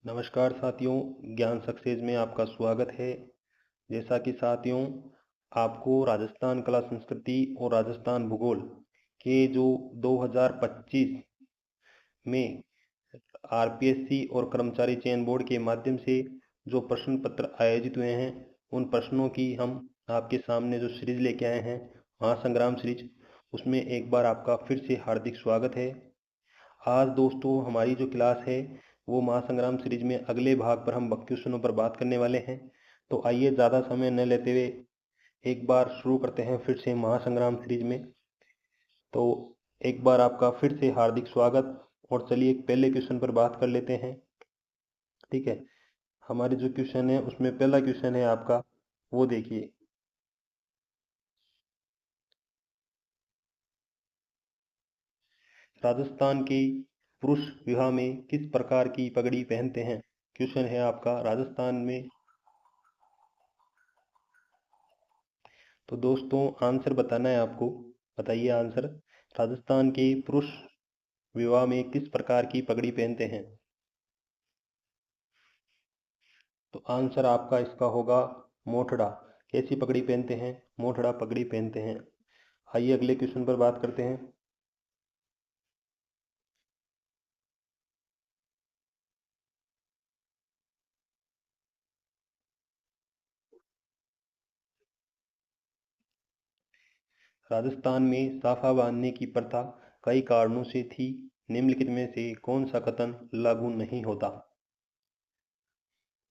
नमस्कार साथियों, ज्ञान सक्सेस में आपका स्वागत है। जैसा कि साथियों, आपको राजस्थान कला संस्कृति और राजस्थान भूगोल के जो 2025 में आरपीएससी और कर्मचारी चयन बोर्ड के माध्यम से जो प्रश्न पत्र आयोजित हुए हैं, उन प्रश्नों की हम आपके सामने जो सीरीज लेके आए हैं, महासंग्राम सीरीज, उसमें एक बार आपका फिर से हार्दिक स्वागत है। आज दोस्तों हमारी जो क्लास है वो महासंग्राम सीरीज में अगले भाग पर हम क्वेश्चनों पर बात करने वाले हैं। तो आइए ज़्यादा समय न लेते हुए एक बार शुरू करते हैं फिर से महासंग्राम सीरीज में। तो एक बार आपका फिर से हार्दिक स्वागत। और चलिए पहले क्वेश्चन पर बात कर लेते हैं। ठीक है, हमारे जो क्वेश्चन है उसमें पहला क्वेश्चन है आपका, वो देखिए। राजस्थान के पुरुष विवाह में किस प्रकार की पगड़ी पहनते हैं? क्वेश्चन है आपका, राजस्थान में। तो दोस्तों आंसर बताना है आपको, बताइए आंसर। राजस्थान के पुरुष विवाह में किस प्रकार की पगड़ी पहनते हैं? तो आंसर आपका इसका होगा मोठड़ा। कैसी पगड़ी पहनते हैं? मोठड़ा पगड़ी पहनते हैं। आइए अगले क्वेश्चन पर बात करते हैं। राजस्थान में साफा बांधने की प्रथा कई कारणों से थी, निम्नलिखित में से कौन सा कथन लागू नहीं होता?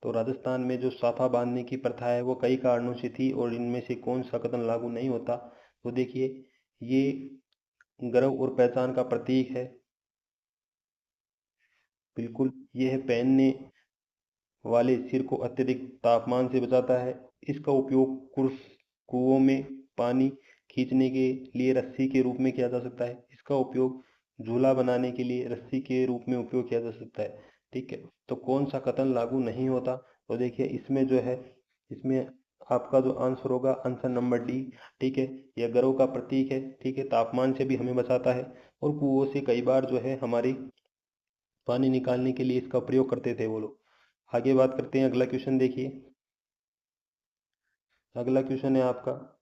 तो राजस्थान में जो साफा बांधने की प्रथा है वो कई कारणों से थी और इनमें से कौन सा कथन लागू नहीं होता? तो देखिए, ये गर्व और पहचान का प्रतीक है। बिल्कुल, ये है पहनने वाले सिर को अत्यधिक तापमान से बचाता है। इसका उपयोग कुओं में पानी खींचने के लिए रस्सी के रूप में किया जा सकता है। इसका उपयोग झूला बनाने के लिए रस्सी के रूप में उपयोग किया जा सकता है। ठीक है, तो कौन सा कथन लागू नहीं होता? तो देखिए इसमें जो है, इसमें आपका जो आंसर होगा आंसर नंबर डी। ठीक है, यह गर्व का प्रतीक है। ठीक है, तापमान से भी हमें बचाता है और कुओं से कई बार जो है हमारी पानी निकालने के लिए इसका प्रयोग करते थे वो लोग। आगे बात करते हैं, अगला क्वेश्चन देखिए। अगला क्वेश्चन है आपका,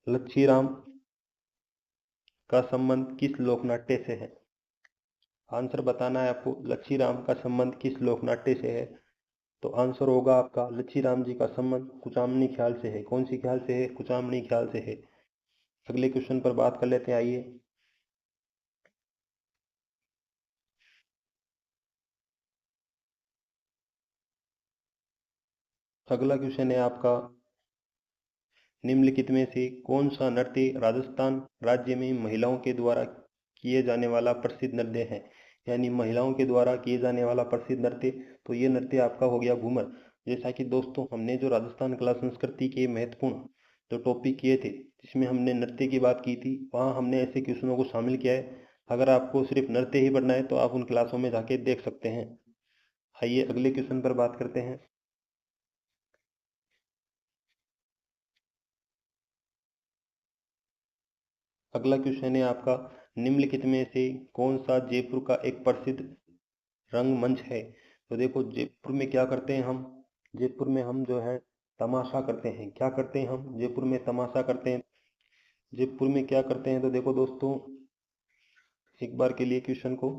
लच्छीराम का संबंध किस लोकनाट्य से है? आंसर बताना है आपको, लच्छीराम का संबंध किस लोकनाट्य से है? तो आंसर होगा आपका, लच्छीराम जी का संबंध कुचामनी ख्याल से है। कौन सी ख्याल से है? कुचामनी ख्याल से है। अगले क्वेश्चन पर बात कर लेते हैं, आइए। अगला क्वेश्चन है आपका, निम्नलिखित में से कौन सा नृत्य राजस्थान राज्य में महिलाओं के द्वारा किए जाने वाला प्रसिद्ध नृत्य है? यानी महिलाओं के द्वारा किए जाने वाला प्रसिद्ध नृत्य, तो ये नृत्य आपका हो गया घूमर। जैसा कि दोस्तों हमने जो राजस्थान कला संस्कृति के महत्वपूर्ण जो टॉपिक किए थे जिसमें हमने नृत्य की बात की थी, वहाँ हमने ऐसे क्वेश्चनों को शामिल किया है। अगर आपको सिर्फ नृत्य ही पढ़ना है तो आप उन क्लासों में जाके देख सकते हैं। आइए अगले क्वेश्चन पर बात करते हैं। अगला क्वेश्चन है आपका, निम्नलिखित में से कौन सा जयपुर का एक प्रसिद्ध रंगमंच है? तो देखो, जयपुर में क्या करते हैं हम? जयपुर में हम जो है तमाशा करते हैं। क्या करते हैं हम? जयपुर में तमाशा करते हैं। जयपुर में क्या करते हैं? तो देखो दोस्तों, एक बार के लिए क्वेश्चन को,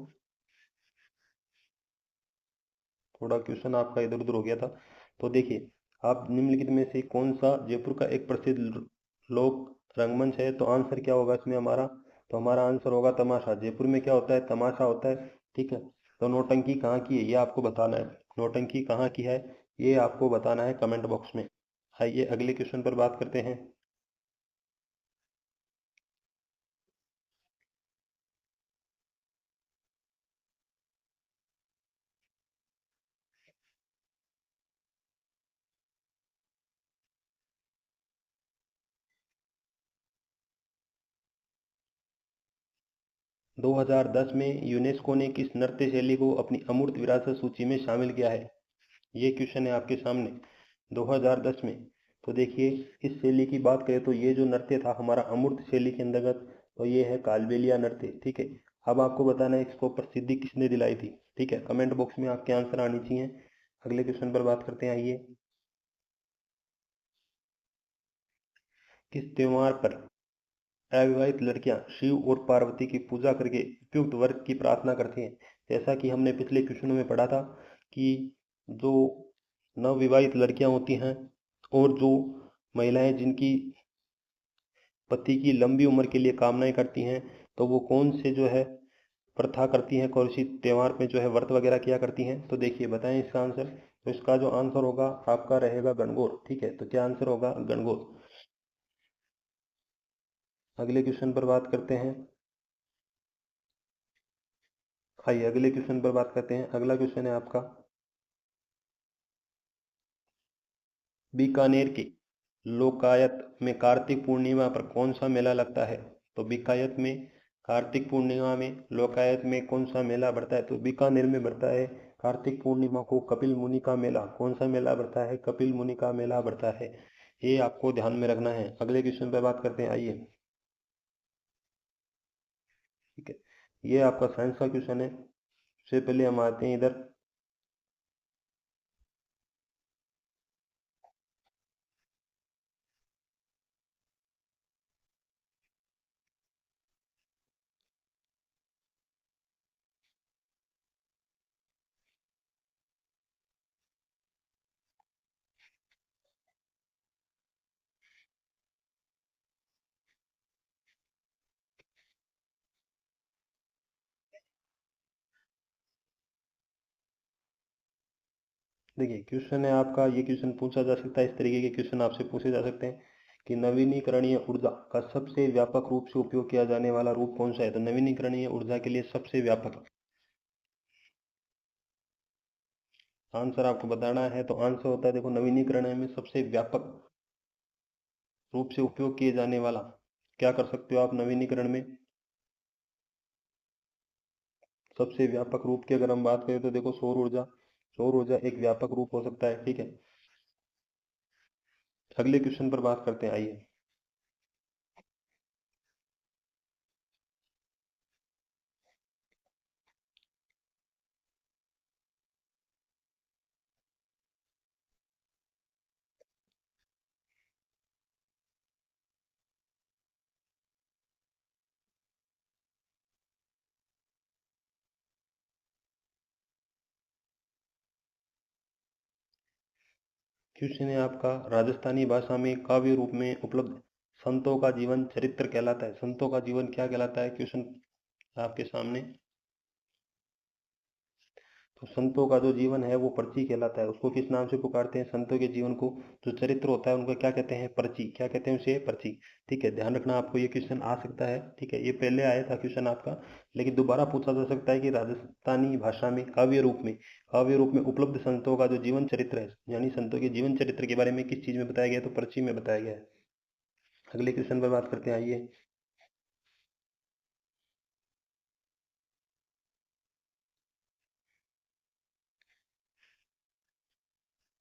थोड़ा क्वेश्चन आपका इधर उधर हो गया था। तो देखिए, आप निम्नलिखित में से कौन सा जयपुर का एक प्रसिद्ध लोक रंगमंच है? तो आंसर क्या होगा इसमें हमारा? तो हमारा आंसर होगा तमाशा। जयपुर में क्या होता है? तमाशा होता है। ठीक है, तो नौटंकी कहाँ की है ये आपको बताना है। नौटंकी कहाँ की है ये आपको बताना है कमेंट बॉक्स में। आइए अगले क्वेश्चन पर बात करते हैं। 2010 में यूनेस्को ने किस नृत्य शैली को अपनी अमूर्त विरासत सूची में शामिल किया है? ये क्वेश्चन है आपके सामने, 2010 में। तो देखिए इस शैली की बात करें तो ये जो नृत्य था हमारा अमूर्त शैली के अंतर्गत, तो ये है कालबेलिया नृत्य। ठीक है, अब आपको बताना है इसको प्रसिद्धि किसने दिलाई थी। ठीक है, कमेंट बॉक्स में आपके आंसर आनी चाहिए। अगले क्वेश्चन पर बात करते हैं, आइए। किस त्योहार पर अविवाहित लड़कियां शिव और पार्वती की पूजा करके उपयुक्त वर की प्रार्थना करती हैं? जैसा कि हमने पिछले क्वेश्चनों में पढ़ा था कि जो नवविवाहित लड़कियां होती हैं और जो महिलाएं जिनकी पति की लंबी उम्र के लिए कामनाएं करती हैं, तो वो कौन से जो है प्रथा करती हैं, कौन सी त्योहार में जो है व्रत वगैरह किया करती हैं? तो देखिए बताएं इसका आंसर। तो इसका जो आंसर होगा आपका रहेगा गणगौर। ठीक है, तो क्या आंसर होगा? गणगौर। अगले क्वेश्चन पर बात करते हैं, आइए अगले क्वेश्चन पर बात करते हैं। अगला क्वेश्चन है आपका, बीकानेर के लोकायत में कार्तिक पूर्णिमा पर कौन सा मेला लगता है? तो बीकायत में कार्तिक पूर्णिमा में लोकायत में कौन सा मेला बढ़ता है? तो बीकानेर में बढ़ता है कार्तिक पूर्णिमा को कपिल मुनि का मेला। कौन सा मेला बढ़ता है? कपिल मुनि का मेला बढ़ता है। ये आपको ध्यान में रखना है। अगले क्वेश्चन पर बात करते हैं, आइए। ठीक है, ये आपका साइंस का क्वेश्चन है। उससे पहले हम आते हैं इधर, देखिए क्वेश्चन है आपका, ये क्वेश्चन पूछा जा सकता है, इस तरीके के क्वेश्चन आपसे पूछे जा सकते हैं कि नवीनीकरणीय ऊर्जा का सबसे व्यापक रूप से उपयोग किया जाने वाला रूप कौन सा है? तो नवीनीकरणीय ऊर्जा के लिए सबसे व्यापक आंसर आपको बताना है, तो आंसर होता है, देखो, नवीनीकरण में सबसे व्यापक रूप से उपयोग किए जाने वाला क्या कर सकते हो आप नवीनीकरण में? सबसे व्यापक रूप की अगर हम बात करें तो देखो सौर ऊर्जा। सौर ऊर्जा एक व्यापक रूप हो सकता है। ठीक है, अगले क्वेश्चन पर बात करते हैं, आइए। क्वेश्चन है आपका, राजस्थानी भाषा में काव्य रूप में उपलब्ध संतों का जीवन चरित्र कहलाता है। संतों का जीवन क्या कहलाता है? क्वेश्चन आपके सामने। तो संतों का जो जीवन है वो पर्ची कहलाता है। उसको किस नाम से पुकारते हैं? संतों के जीवन को जो चरित्र होता है उनको क्या कहते हैं? पर्ची। क्या कहते हैं उसे? पर्ची। ठीक है, ध्यान रखना, आपको ये क्वेश्चन आ सकता है। ठीक है, ये पहले आया था क्वेश्चन आपका, लेकिन दोबारा पूछा जा सकता है कि राजस्थानी भाषा में काव्य रूप में उपलब्ध संतों का जो जीवन चरित्र है, यानी संतों के जीवन चरित्र के बारे में किस चीज में बताया गया है? तो पर्ची में बताया गया है। अगले क्वेश्चन पर बात करते हैं, आइए।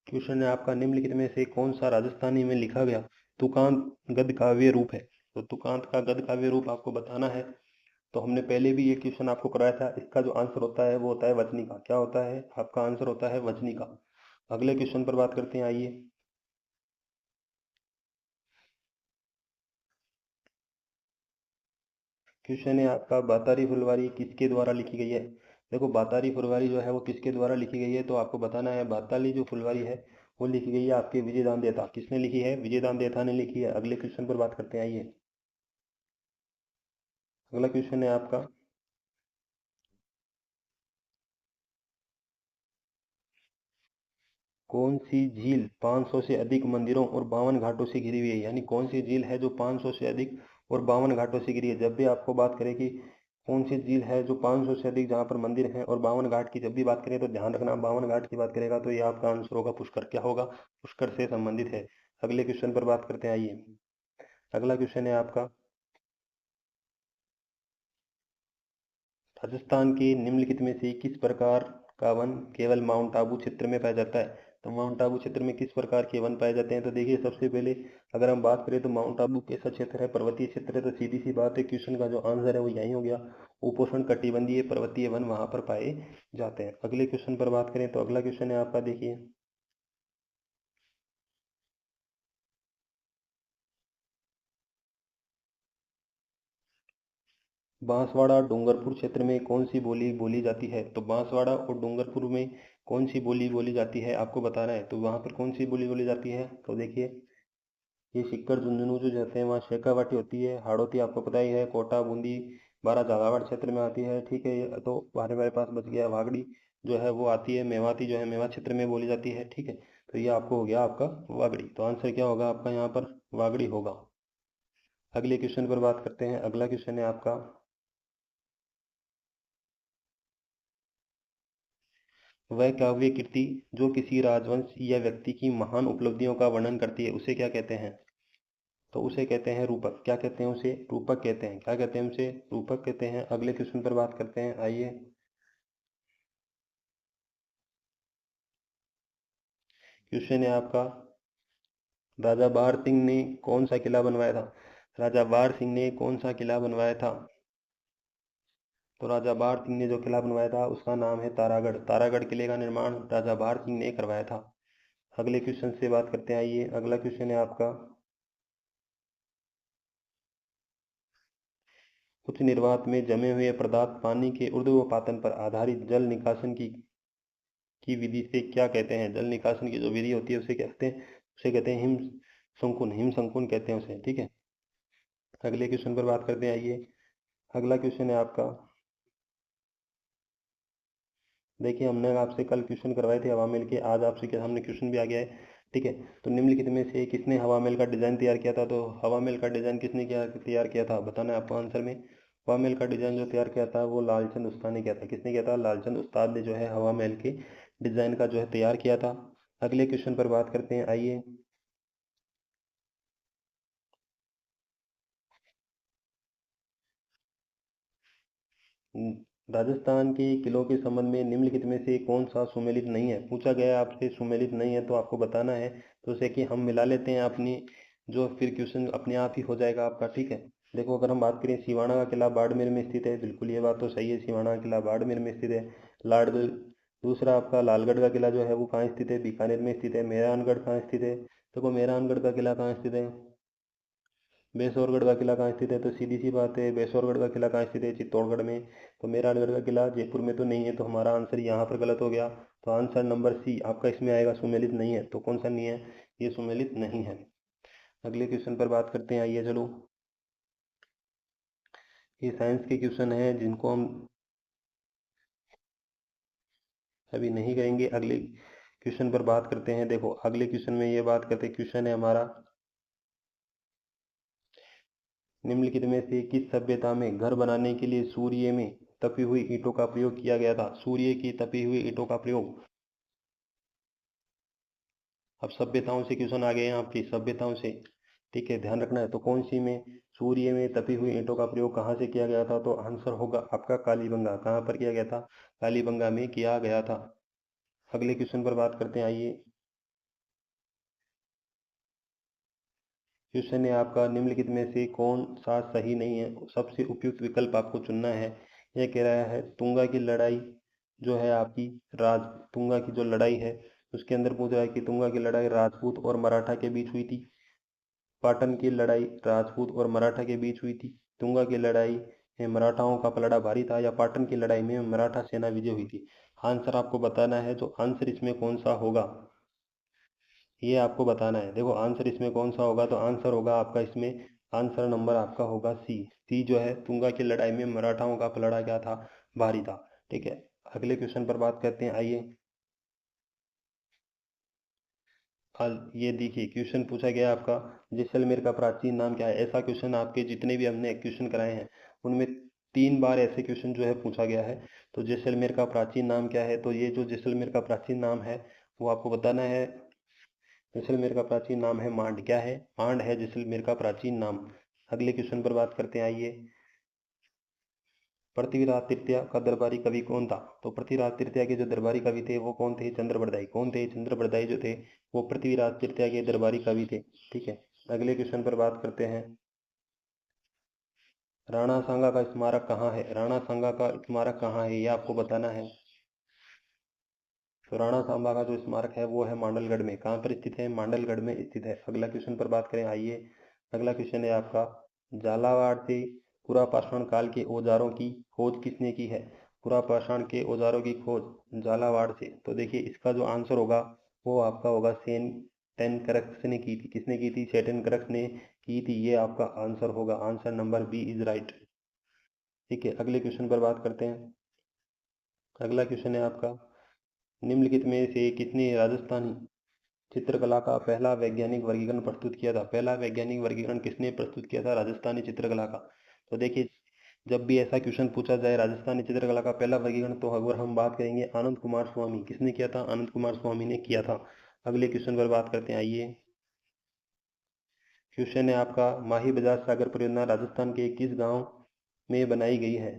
क्वेश्चन है आपका, निम्नलिखित में से कौन सा राजस्थानी में लिखा गया तुकांत गद्य काव्य रूप है? तो तुकांत का गद्य काव्य रूप आपको बताना है। तो हमने पहले भी ये क्वेश्चन आपको कराया था। इसका जो आंसर होता है वो होता है वचनी का। क्या होता है? आपका आंसर होता है वचनी का। अगले क्वेश्चन पर बात करते हैं, आइए। क्वेश्चन है आपका, बातारी फुलवारी किसके द्वारा लिखी गई है? देखो, बातारी फुलवारी जो है वो किसके द्वारा लिखी गई है? तो आपको बताना है, बाताली जो फुलवारी है वो लिखी गई है आपके विजयदान देता। किसने लिखी है? विजयदान देता ने लिखी है। अगले क्वेश्चन पर बात करते हैं, आइए। अगला क्वेश्चन है आपका, कौन सी झील 500 से अधिक मंदिरों और 52 घाटों से घिरी हुई है? यानी कौन सी झील है जो 500 से अधिक और 52 घाटों से घिरी है? जब भी आपको बात करें कि कौन सी झील है जो 500 से अधिक जहाँ पर मंदिर हैं और 52 घाट की जब भी बात करें तो ध्यान रखना, 52 घाट की बात करेगा तो ये आपका आंसर होगा पुष्कर। क्या होगा? पुष्कर से संबंधित है। अगले क्वेश्चन पर बात करते हैं, आइए। अगला क्वेश्चन है आपका, राजस्थान के निम्नलिखित में से किस प्रकार का वन केवल माउंट आबू क्षेत्र में पाया जाता है? तो माउंट आबू क्षेत्र में किस प्रकार के वन पाए जाते हैं? तो देखिए, सबसे पहले अगर हम बात करें तो माउंट आबू कैसा क्षेत्र है? पर्वतीय क्षेत्र है। तो सीधी सी बात है, क्वेश्चन का जो आंसर है वो यही हो गया, उपोष्ण कटिबंधीय पर्वतीय वन वहां पर पाए जाते हैं। अगले क्वेश्चन पर बात करें तो अगला क्वेश्चन है आपका, देखिए, बांसवाड़ा डूंगरपुर क्षेत्र में कौन सी बोली बोली जाती है? तो बांसवाड़ा और डूंगरपुर में कौन सी बोली बोली जाती है आपको बताना है। तो वहां पर कौन सी बोली बोली जाती है? तो देखिए, ये सिक्कर झुंझुनू जो जाते हैं वहाँ शेखावाटी होती है। हाड़ौती आपको पता ही है, कोटा बूंदी बारह झालावाड़ क्षेत्र में आती है। ठीक है, ये तो हमारे पास बच गया वागड़ी जो है वो आती है, मेवाती जो है मेवात क्षेत्र में बोली जाती है। ठीक है, तो ये आपको हो गया आपका वागड़ी। तो आंसर क्या होगा आपका यहाँ पर? वागड़ी होगा। अगले क्वेश्चन पर बात करते हैं। अगला क्वेश्चन है आपका, वह काव्य कृति जो किसी राजवंश या व्यक्ति की महान उपलब्धियों का वर्णन करती है उसे क्या कहते हैं? तो उसे कहते हैं रूपक। क्या कहते हैं उसे? रूपक कहते हैं। क्या कहते हैं उसे? रूपक कहते हैं। अगले क्वेश्चन पर बात करते हैं, आइए। क्वेश्चन है आपका, राजा बार सिंह ने कौन सा किला बनवाया था? राजा बार सिंह ने कौन सा किला बनवाया था? तो राजा बार सिंह ने जो किला बनवाया था उसका नाम है तारागढ़। तारागढ़ किले का निर्माण राजा बार सिंह ने करवाया था। अगले क्वेश्चन से बात करते हैं, आइए। अगला क्वेश्चन है आपका, उच्च निर्वात में जमे हुए पदार्थ पानी के ऊर्ध्वपातन पर आधारित जल निकासन की विधि से क्या कहते हैं? जल निकासन की जो विधि होती है उसे कहते हैं, हिम संकुन, हिम संकुन कहते हैं उसे। ठीक है, अगले क्वेश्चन पर बात करते हैं, आइए। अगला क्वेश्चन है आपका, देखिए, हमने आपसे कल क्वेश्चन करवाए थे हवा महल के, आज आपसे के सामने क्वेश्चन भी आ गया है। ठीक है, तो निम्नलिखित में से किसने हवा महल का डिजाइन तैयार किया था? तो हवा महल का डिजाइन किसने तैयार किया था? बताना है आपको आंसर में। हवा महल का डिजाइन जो तैयार किया था वो लालचंद उस्ताद ने किया था। किसने किया था? लालचंद उस्ताद ने जो है हवा महल के डिजाइन का जो है तैयार किया था। अगले क्वेश्चन पर बात करते हैं, आइए। राजस्थान के किलों के संबंध में निम्नलिखित में से कौन सा सुमेलित नहीं है? पूछा गया है आपसे, सुमेलित नहीं है तो आपको बताना है। तो उसे कि हम मिला लेते हैं अपनी, जो फिर क्वेश्चन अपने आप ही हो जाएगा आपका। ठीक है, देखो, अगर हम बात करें, सिवाना का किला बाड़मेर में स्थित है। बिल्कुल, ये बात तो सही है, सिवाना का किला बाड़मेर में स्थित है। लाड़ दूसरा आपका लालगढ़ का किला जो है वो कहाँ स्थित है? बीकानेर में स्थित है। मेहरानगढ़ कहाँ स्थित है? देखो, मेहरानगढ़ का किला कहाँ स्थित है? बेसौरगढ़ का किला कहाँ स्थित है? तो सीधी सी बात है, बेसौरगढ़ का किला कहाँ स्थित है? चित्तौड़गढ़ में। तो मेहरानगढ़ का किला जयपुर में तो नहीं है, तो हमारा आंसर यहाँ पर गलत हो गया। तो आंसर नंबर सी आपका इसमें आएगा, सुमेलित नहीं है। तो कौन सा नहीं है? ये सुमेलित नहीं है। अगले क्वेश्चन पर बात करते हैं, आइए चलो। ये साइंस के क्वेश्चन है जिनको हम अभी नहीं करेंगे, अगले क्वेश्चन पर बात करते हैं। देखो, अगले क्वेश्चन में ये बात करते हैं, क्वेश्चन है हमारा, निम्नलिखित में से किस सभ्यता में घर बनाने के लिए सूर्य में तपी हुई ईंटों का प्रयोग किया गया था? सूर्य की तपी हुई ईंटों का प्रयोग। अब सभ्यताओं से क्वेश्चन आ गए हैं आपकी, सभ्यताओं से। ठीक है, ध्यान रखना है। तो कौन सी में सूर्य में तपी हुई ईंटों का प्रयोग कहाँ से किया गया था? तो आंसर होगा आपका कालीबंगा। कहाँ पर किया गया था? कालीबंगा में किया गया था। अगले क्वेश्चन पर बात करते हैं, आइए। क्वेश्चन है आपका, निम्नलिखित में से कौन सा सही नहीं है? सबसे उपयुक्त विकल्प आपको चुनना है। यह कह रहा है, तुंगा की लड़ाई जो है आपकी, राज तुंगा की जो लड़ाई है उसके अंदर पूछ रहा है कि तुंगा की लड़ाई राजपूत और मराठा के बीच हुई थी। पाटन की लड़ाई राजपूत और मराठा के बीच हुई थी। तुंगा की लड़ाई में मराठाओं का पलड़ा भारी था, या पाटन की लड़ाई में मराठा सेना विजय हुई थी? आंसर आपको बताना है। जो आंसर इसमें कौन सा होगा ये आपको बताना है। देखो, आंसर इसमें कौन सा होगा? तो आंसर होगा आपका इसमें, आंसर नंबर आपका होगा सी। सी जो है, तुंगा की लड़ाई में मराठाओं का पलड़ा क्या था? भारी था। ठीक है, अगले क्वेश्चन पर बात करते हैं, आइए। ये देखिए, क्वेश्चन पूछा गया आपका, जैसलमेर का प्राचीन नाम क्या है? ऐसा क्वेश्चन आपके जितने भी हमने क्वेश्चन कराए हैं उनमें 3 बार ऐसे क्वेश्चन जो है पूछा गया है। तो जैसलमेर का प्राचीन नाम क्या है? तो ये जो जैसलमेर का प्राचीन नाम है वो आपको बताना है। जैसलमेर का प्राचीन नाम है मांड। क्या है? मांड है जैसलमेर का प्राचीन नाम। अगले क्वेश्चन पर बात करते हैं, आइए। पृथ्वीराज तृतीया का दरबारी कवि कौन था? तो पृथ्वीराज तृतीया के जो दरबारी कवि थे वो कौन थे? चंद्रबरदाई। कौन थे? चंद्रबरदाई जो थे वो पृथ्वीराज तृतीया के दरबारी कवि थे। ठीक है, अगले क्वेश्चन पर बात करते हैं। राणा सांगा का स्मारक कहाँ है? राणा सांगा का स्मारक कहाँ है ये आपको बताना है। तो राणा सांबा का जो स्मारक है वो है मांडलगढ़ में। कहाँ पर स्थित है? मांडलगढ़ में स्थित है। अगला क्वेश्चन पर बात करें, आइए। अगला क्वेश्चन है आपका, झालावाड़ से पुरापाषाण काल के औजारों की खोज किसने की है? पुरापाषाण के औजारों की खोज झालावाड़ से। तो देखिए इसका जो आंसर होगा वो आपका होगा सेंटेनकरक्स ने की थी। किसने की थी? सेंटेनकरक्स ने की थी। ये आपका आंसर होगा, answer number B is right. ठीक है, अगले क्वेश्चन पर बात करते हैं। अगला क्वेश्चन है आपका, निम्नलिखित में से किसने राजस्थानी चित्रकला का पहला वैज्ञानिक वर्गीकरण प्रस्तुत किया था? पहला वैज्ञानिक वर्गीकरण किसने प्रस्तुत किया था राजस्थानी चित्रकला का? तो देखिए जब भी ऐसा क्वेश्चन पूछा जाए राजस्थानी चित्रकला का पहला वर्गीकरण, तो अगर हम बात करेंगे आनंद कुमार स्वामी। किसने किया था? आनंद कुमार स्वामी ने किया था। अगले क्वेश्चन पर बात करते हैं, आइए। क्वेश्चन है आपका, माही बजाज सागर परियोजना राजस्थान के किस गांव में बनाई गई है?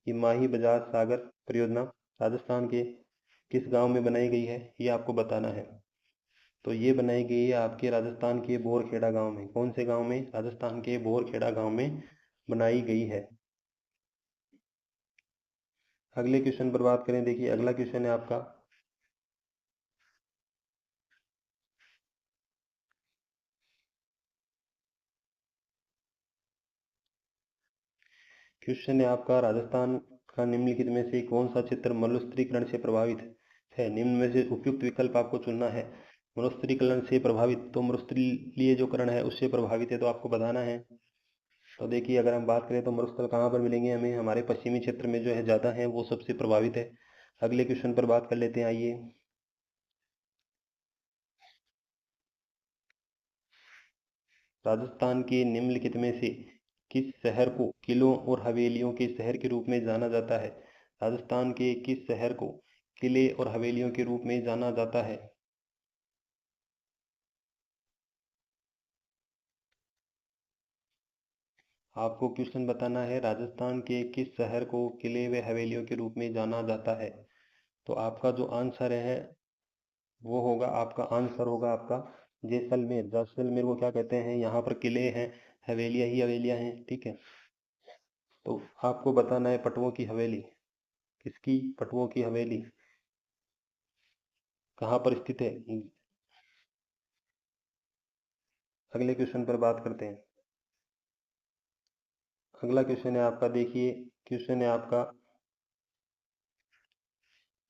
ये माही बजाज सागर परियोजना राजस्थान के किस गांव में बनाई गई है ये आपको बताना है। तो ये बनाई गई है आपके राजस्थान के बोरखेड़ा गांव में। कौन से गांव में? राजस्थान के बोरखेड़ा गांव में बनाई गई है। अगले क्वेश्चन पर बात करें, देखिए अगला क्वेश्चन है आपका, क्वेश्चन है आपका, राजस्थान का निम्नलिखित में से कौन सा क्षेत्र मरुस्थलीकरण से प्रभावित है? निम्न में से उपयुक्त विकल्प आपको चुनना है। मरुस्थलीकरण से प्रभावित, तो मरुस्थलीय जो करण है उससे प्रभावित है, तो आपको बताना है। तो देखिए अगर हम बात करें तो मरुस्थल कहाँ पर मिलेंगे हमें? हमारे पश्चिमी क्षेत्र में जो है ज़्यादा है, वो सबसे प्रभावित है। अगले क्वेश्चन पर बात कर लेते हैं, आइए। राजस्थान के निम्नलिखित में से किस शहर को किलों और हवेलियों के शहर के रूप में जाना जाता है? राजस्थान के किस शहर को किले और हवेलियों के रूप में जाना जाता है? आपको क्वेश्चन बताना है, राजस्थान के किस शहर को किले व हवेलियों के रूप में जाना जाता है? तो आपका जो आंसर है वो होगा, आपका आंसर होगा आपका जैसलमेर। जैसलमेर को क्या कहते हैं? यहाँ पर किले हैं, हवेलियाँ ही हवेलियाँ हैं। ठीक है, तो आपको बताना है पटवों की हवेली। किसकी? पटवों की हवेली कहाँ पर स्थित है? अगले क्वेश्चन पर बात करते हैं। अगला क्वेश्चन है आपका, देखिए क्वेश्चन है आपका,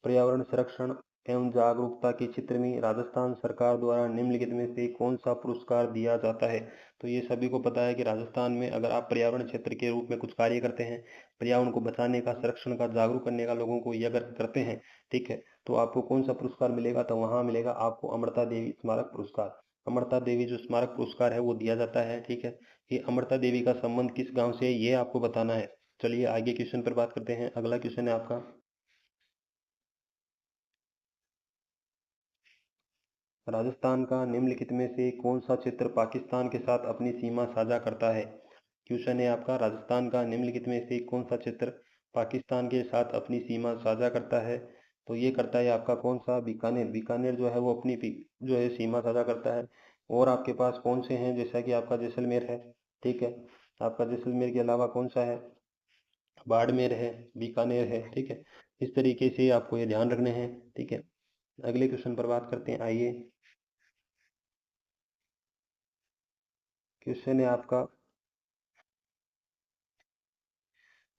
पर्यावरण संरक्षण एवं जागरूकता के क्षेत्र में राजस्थान सरकार द्वारा निम्नलिखित में से कौन सा पुरस्कार दिया जाता है? तो ये सभी को पता है कि राजस्थान में अगर आप पर्यावरण क्षेत्र के रूप में कुछ कार्य करते हैं, पर्यावरण को बचाने का, संरक्षण का, जागरूक करने का लोगों को, ये अगर करते हैं, ठीक है, तो आपको कौन सा पुरस्कार मिलेगा? तो वहाँ मिलेगा आपको अमृता देवी स्मारक पुरस्कार। अमृता देवी जो स्मारक पुरस्कार है वो दिया जाता है। ठीक है, ये अमृता देवी का संबंध किस गाँव से है ये आपको बताना है। चलिए आगे क्वेश्चन पर बात करते हैं। अगला क्वेश्चन है आपका, राजस्थान का निम्नलिखित में से कौन सा क्षेत्र पाकिस्तान के साथ अपनी सीमा साझा करता है? क्वेश्चन है आपका, राजस्थान का निम्नलिखित में से कौन सा क्षेत्र पाकिस्तान के साथ अपनी सीमा साझा करता है? तो ये करता है आपका कौन सा? बीकानेर। बीकानेर जो है वो अपनी जो है सीमा साझा करता है। और आपके पास कौन से हैं? जैसा कि आपका जैसलमेर है। ठीक है, आपका जैसलमेर के अलावा कौन सा है? बाड़मेर है, बीकानेर है। ठीक है, इस तरीके से आपको ये ध्यान रखने हैं। ठीक है, अगले क्वेश्चन पर बात करते हैं, आइए। क्वेश्चन है आपका,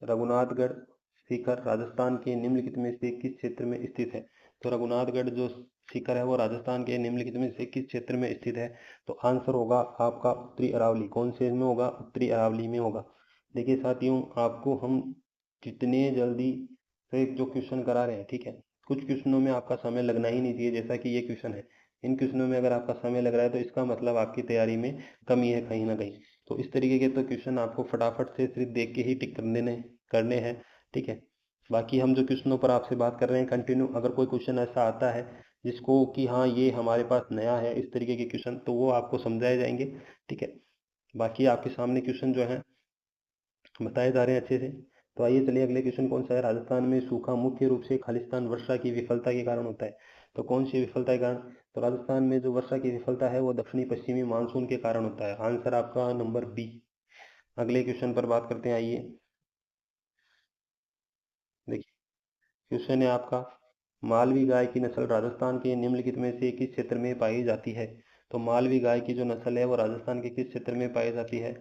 रघुनाथगढ़ शिखर राजस्थान के निम्नलिखित में से किस क्षेत्र में स्थित है? तो रघुनाथगढ़ जो शिखर है वो राजस्थान के निम्नलिखित में से किस क्षेत्र में स्थित है? तो आंसर होगा आपका उत्तरी अरावली। कौन से में होगा? उत्तरी अरावली में होगा। देखिए साथियों, आपको हम जितने जल्दी से जो क्वेश्चन करा रहे हैं, ठीक है, कुछ क्वेश्चनों में आपका समय लगना ही नहीं चाहिए, जैसा कि ये क्वेश्चन है। इन क्वेश्चनों में अगर आपका समय लग रहा है तो इसका मतलब आपकी तैयारी में कमी है कहीं ना कहीं। तो इस तरीके के तो क्वेश्चन आपको फटाफट से सिर्फ देख के ही टिक कर देने करने हैं। ठीक है, बाकी हम जो क्वेश्चनों पर आपसे बात कर रहे हैं कंटिन्यू, अगर कोई क्वेश्चन ऐसा आता है जिसको कि हाँ ये हमारे पास नया है इस तरीके के क्वेश्चन, तो वो आपको समझाए जाएंगे। ठीक है, बाकी आपके सामने क्वेश्चन जो है बताए जा रहे हैं अच्छे से। तो आइए चलिए अगले क्वेश्चन कौन सा है। राजस्थान में सूखा मुख्य रूप से खालिस्तान वर्षा की विफलता के कारण होता है। तो कौन सी विफलता के कारण? तो राजस्थान में जो वर्षा की विफलता है वो दक्षिणी पश्चिमी मानसून के कारण होता है। आंसर आपका नंबर बी। अगले क्वेश्चन पर बात करते हैं। आइए देखिए, क्वेश्चन है आपका, मालवी गाय की नस्ल राजस्थान के निम्नलिखित में से किस क्षेत्र में पाई जाती है? तो मालवी गाय की जो नस्ल है वो राजस्थान के किस क्षेत्र में पाई जाती है?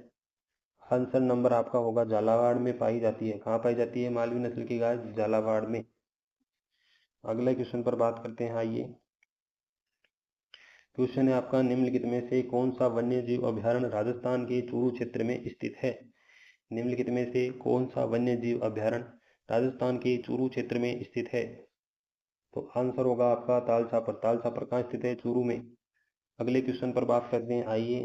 आंसर नंबर आपका होगा झालावाड़ में पाई जाती है। कहाँ पाई जाती है मालवी नस्ल की गाय? झालावाड़ में। अगले क्वेश्चन पर बात करते हैं। आइए, क्वेश्चन है आपका, निम्नलिखित में से कौन सा वन्य जीव अभयारण्य राजस्थान के चूरू क्षेत्र में स्थित है? निम्नलिखित में से कौन सा वन्य जीव अभयारण्य राजस्थान के चूरू क्षेत्र में स्थित है? तो आंसर होगा आपका ताल छापर। ताल छापर कहाँ स्थित है? चूरू में। अगले क्वेश्चन पर बात करते हैं। आइए,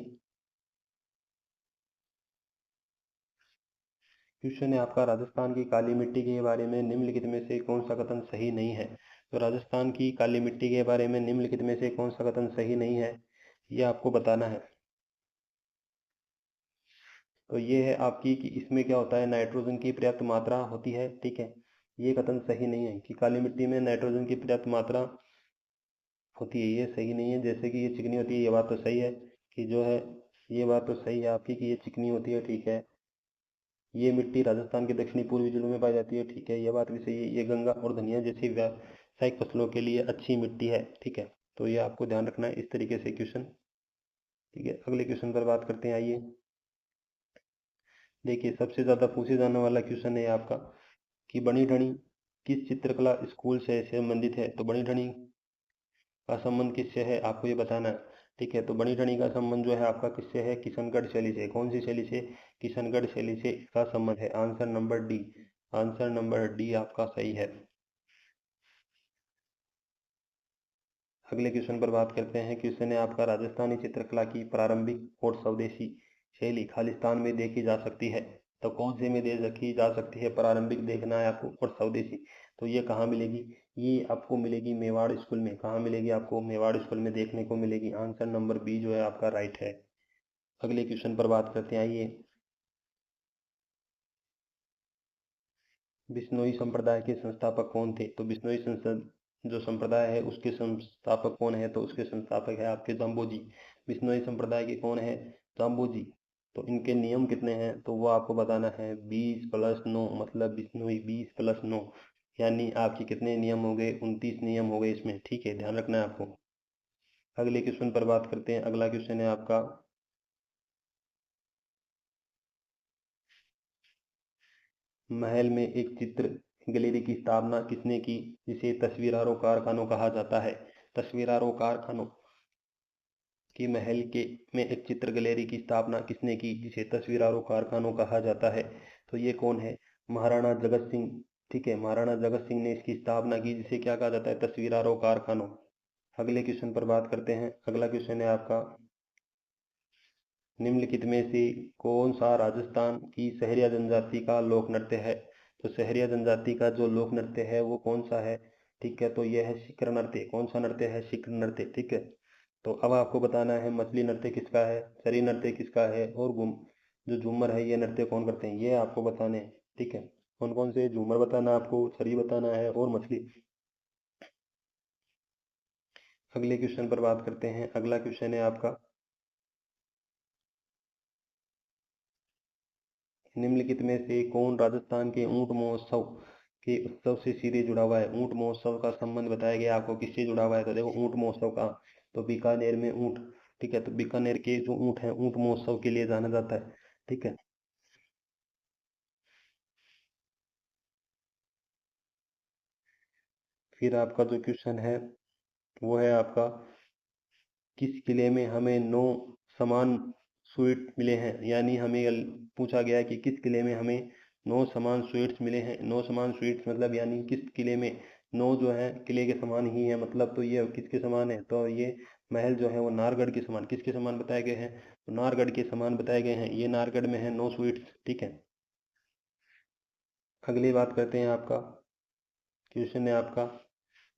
क्वेश्चन है आपका, राजस्थान की काली मिट्टी के बारे में निम्नलिखित में से कौन सा कथन सही नहीं है? तो राजस्थान की काली मिट्टी के बारे में निम्नलिखित में से कौन सा कथन सही नहीं है, ये आपको बताना है। तो ये है आपकी कि इसमें क्या होता है, नाइट्रोजन की पर्याप्त मात्रा होती है। ठीक है, ये कथन सही नहीं है कि काली मिट्टी में नाइट्रोजन की पर्याप्त मात्रा होती है, ये सही नहीं है। जैसे कि ये चिकनी होती है, ये बात तो सही है कि जो है, ये बात तो सही है आपकी कि ये चिकनी होती है। ठीक है, ये मिट्टी राजस्थान के दक्षिणी पूर्वी जिलों में पाई जाती है। ठीक है, ये बात भी सही है। ये गंगा और धनिया जैसी व्यावसायिक फसलों के लिए अच्छी मिट्टी है। ठीक है, तो ये आपको ध्यान रखना है इस तरीके से क्वेश्चन। ठीक है, अगले क्वेश्चन पर बात करते हैं। आइए देखिए, सबसे ज़्यादा पूछे जाने वाला क्वेश्चन है आपका कि बनी ठनी किस चित्रकला स्कूल से संबंधित है? तो बनी ठनी का संबंध किससे है, आपको ये बताना है। ठीक है, तो बनी ठनी का संबंध जो है आपका किससे है? किशनगढ़ शैली से। कौन सी शैली से? किशनगढ़ शैली से इसका संबंध है। Answer number D. Answer number D आपका सही है। अगले क्वेश्चन पर बात करते हैं। क्वेश्चन है आपका, राजस्थानी चित्रकला की प्रारंभिक और स्वदेशी शैली खालिस्तान में देखी जा सकती है। तो कौन से में देखी जा सकती है? प्रारंभिक देखना है आपको और स्वदेशी, तो ये कहाँ मिलेगी? ये आपको मिलेगी मेवाड़ स्कूल में। कहाँ मिलेगी? आपको मेवाड़ स्कूल में देखने को मिलेगी। आंसर नंबर बी जो है आपका राइट है। अगले क्वेश्चन पर बात करते हैं। आइए, बिश्नोई संप्रदाय के संस्थापक कौन थे? तो बिश्नोई संसद जो संप्रदाय है उसके संस्थापक कौन है? तो उसके संस्थापक है आपके जाम्बोजी। बिश्नोई संप्रदाय के कौन है? जाम्बोजी। तो इनके नियम कितने हैं? तो वो आपको बताना है। 20+9 मतलब बिश्नोई 20+9 यानी आपके कितने नियम हो गए? 29 नियम हो गए इसमें। ठीक है, ध्यान रखना है आपको। अगले क्वेश्चन पर बात करते हैं। अगला क्वेश्चन है आपका, महल में एक चित्र गैलरी की स्थापना किसने की, जिसे तस्वीरारों कारखानों कहा जाता है? तस्वीरारों कारखानों की महल के में एक चित्र गैलरी की स्थापना किसने की, जिसे तस्वीरारों कारखानों कहा जाता है? तो ये कौन है? महाराणा जगत सिंह। ठीक है, महाराणा जगत सिंह ने इसकी स्थापना की, जिसे क्या कहा जाता है? तस्वीरारों कारखानों। अगले क्वेश्चन पर बात करते हैं। अगला क्वेश्चन है आपका, निम्नलिखित में से कौन सा राजस्थान की सहरिया जनजाति का लोक नृत्य है? तो सहरिया जनजाति का जो लोक नृत्य है वो कौन सा है? ठीक है, तो यह है शिकर नृत्य। कौन सा नृत्य है? शिकर नृत्य। ठीक है, तो अब आपको बताना है मछली नृत्य किसका है, सरी नृत्य किसका है, और जो झूमर है ये नृत्य कौन करते हैं, ये आपको बताने हैं। ठीक है, कौन कौन से झूमर बताना है आपको, सरी बताना है और मछली। अगले क्वेश्चन पर बात करते हैं। अगला क्वेश्चन है आपका, निम्नलिखित में से कौन राजस्थान के ऊंट महोत्सव के उत्सव से सीधे जुड़ा हुआ है? ऊंट महोत्सव का संबंध बताया गया आपको किससे जुड़ा हुआ है? तो देखो, ऊंट महोत्सव का, तो बीकानेर में ऊंट। ठीक है, तो बीकानेर के जो ऊंट हैं ऊंट महोत्सव के लिए जाना जाता है। ठीक है, फिर आपका जो क्वेश्चन है वो है आपका, किस किले में हमें 9 समान स्वीट मिले हैं? यानी हमें पूछा गया है कि किस किले में हमें 9 समान स्वीट्स मिले हैं। 9 समान स्वीट्स मतलब यानी किस किले में 9 जो है किले के समान ही है, मतलब तो ये किसके समान है? तो ये महल जो है वो नाहरगढ़ के समान, किसके समान बताए गए हैं? तो नाहरगढ़ के समान बताए गए हैं। ये नाहरगढ़ में है 9 स्वीट्स। ठीक है, अगली बात करते हैं। आपका क्वेश्चन है आपका,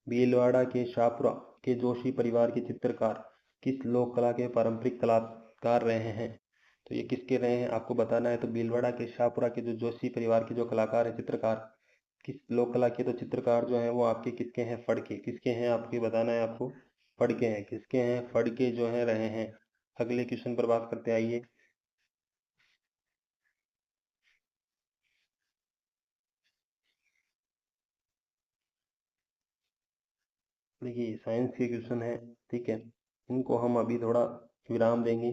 भीलवाड़ा के शाहपुरा के जोशी परिवार के चित्रकार किस लोक कला के पारंपरिक कलाकार रहे हैं? तो ये किसके रहे हैं आपको बताना है। तो भीलवाड़ा के शाहपुरा के जो जोशी परिवार के जो कलाकार है, चित्रकार, किस लोक कला के तो चित्रकार जो है वो आपके किसके हैं, फड़के। किसके हैं आपके बताना है आपको, फड़के हैं। किसके हैं, फड़के जो है रहे हैं। अगले क्वेश्चन पर बात करते हैं, आइए। देखिए साइंस के क्वेश्चन है, ठीक है, इनको हम अभी थोड़ा विराम देंगे।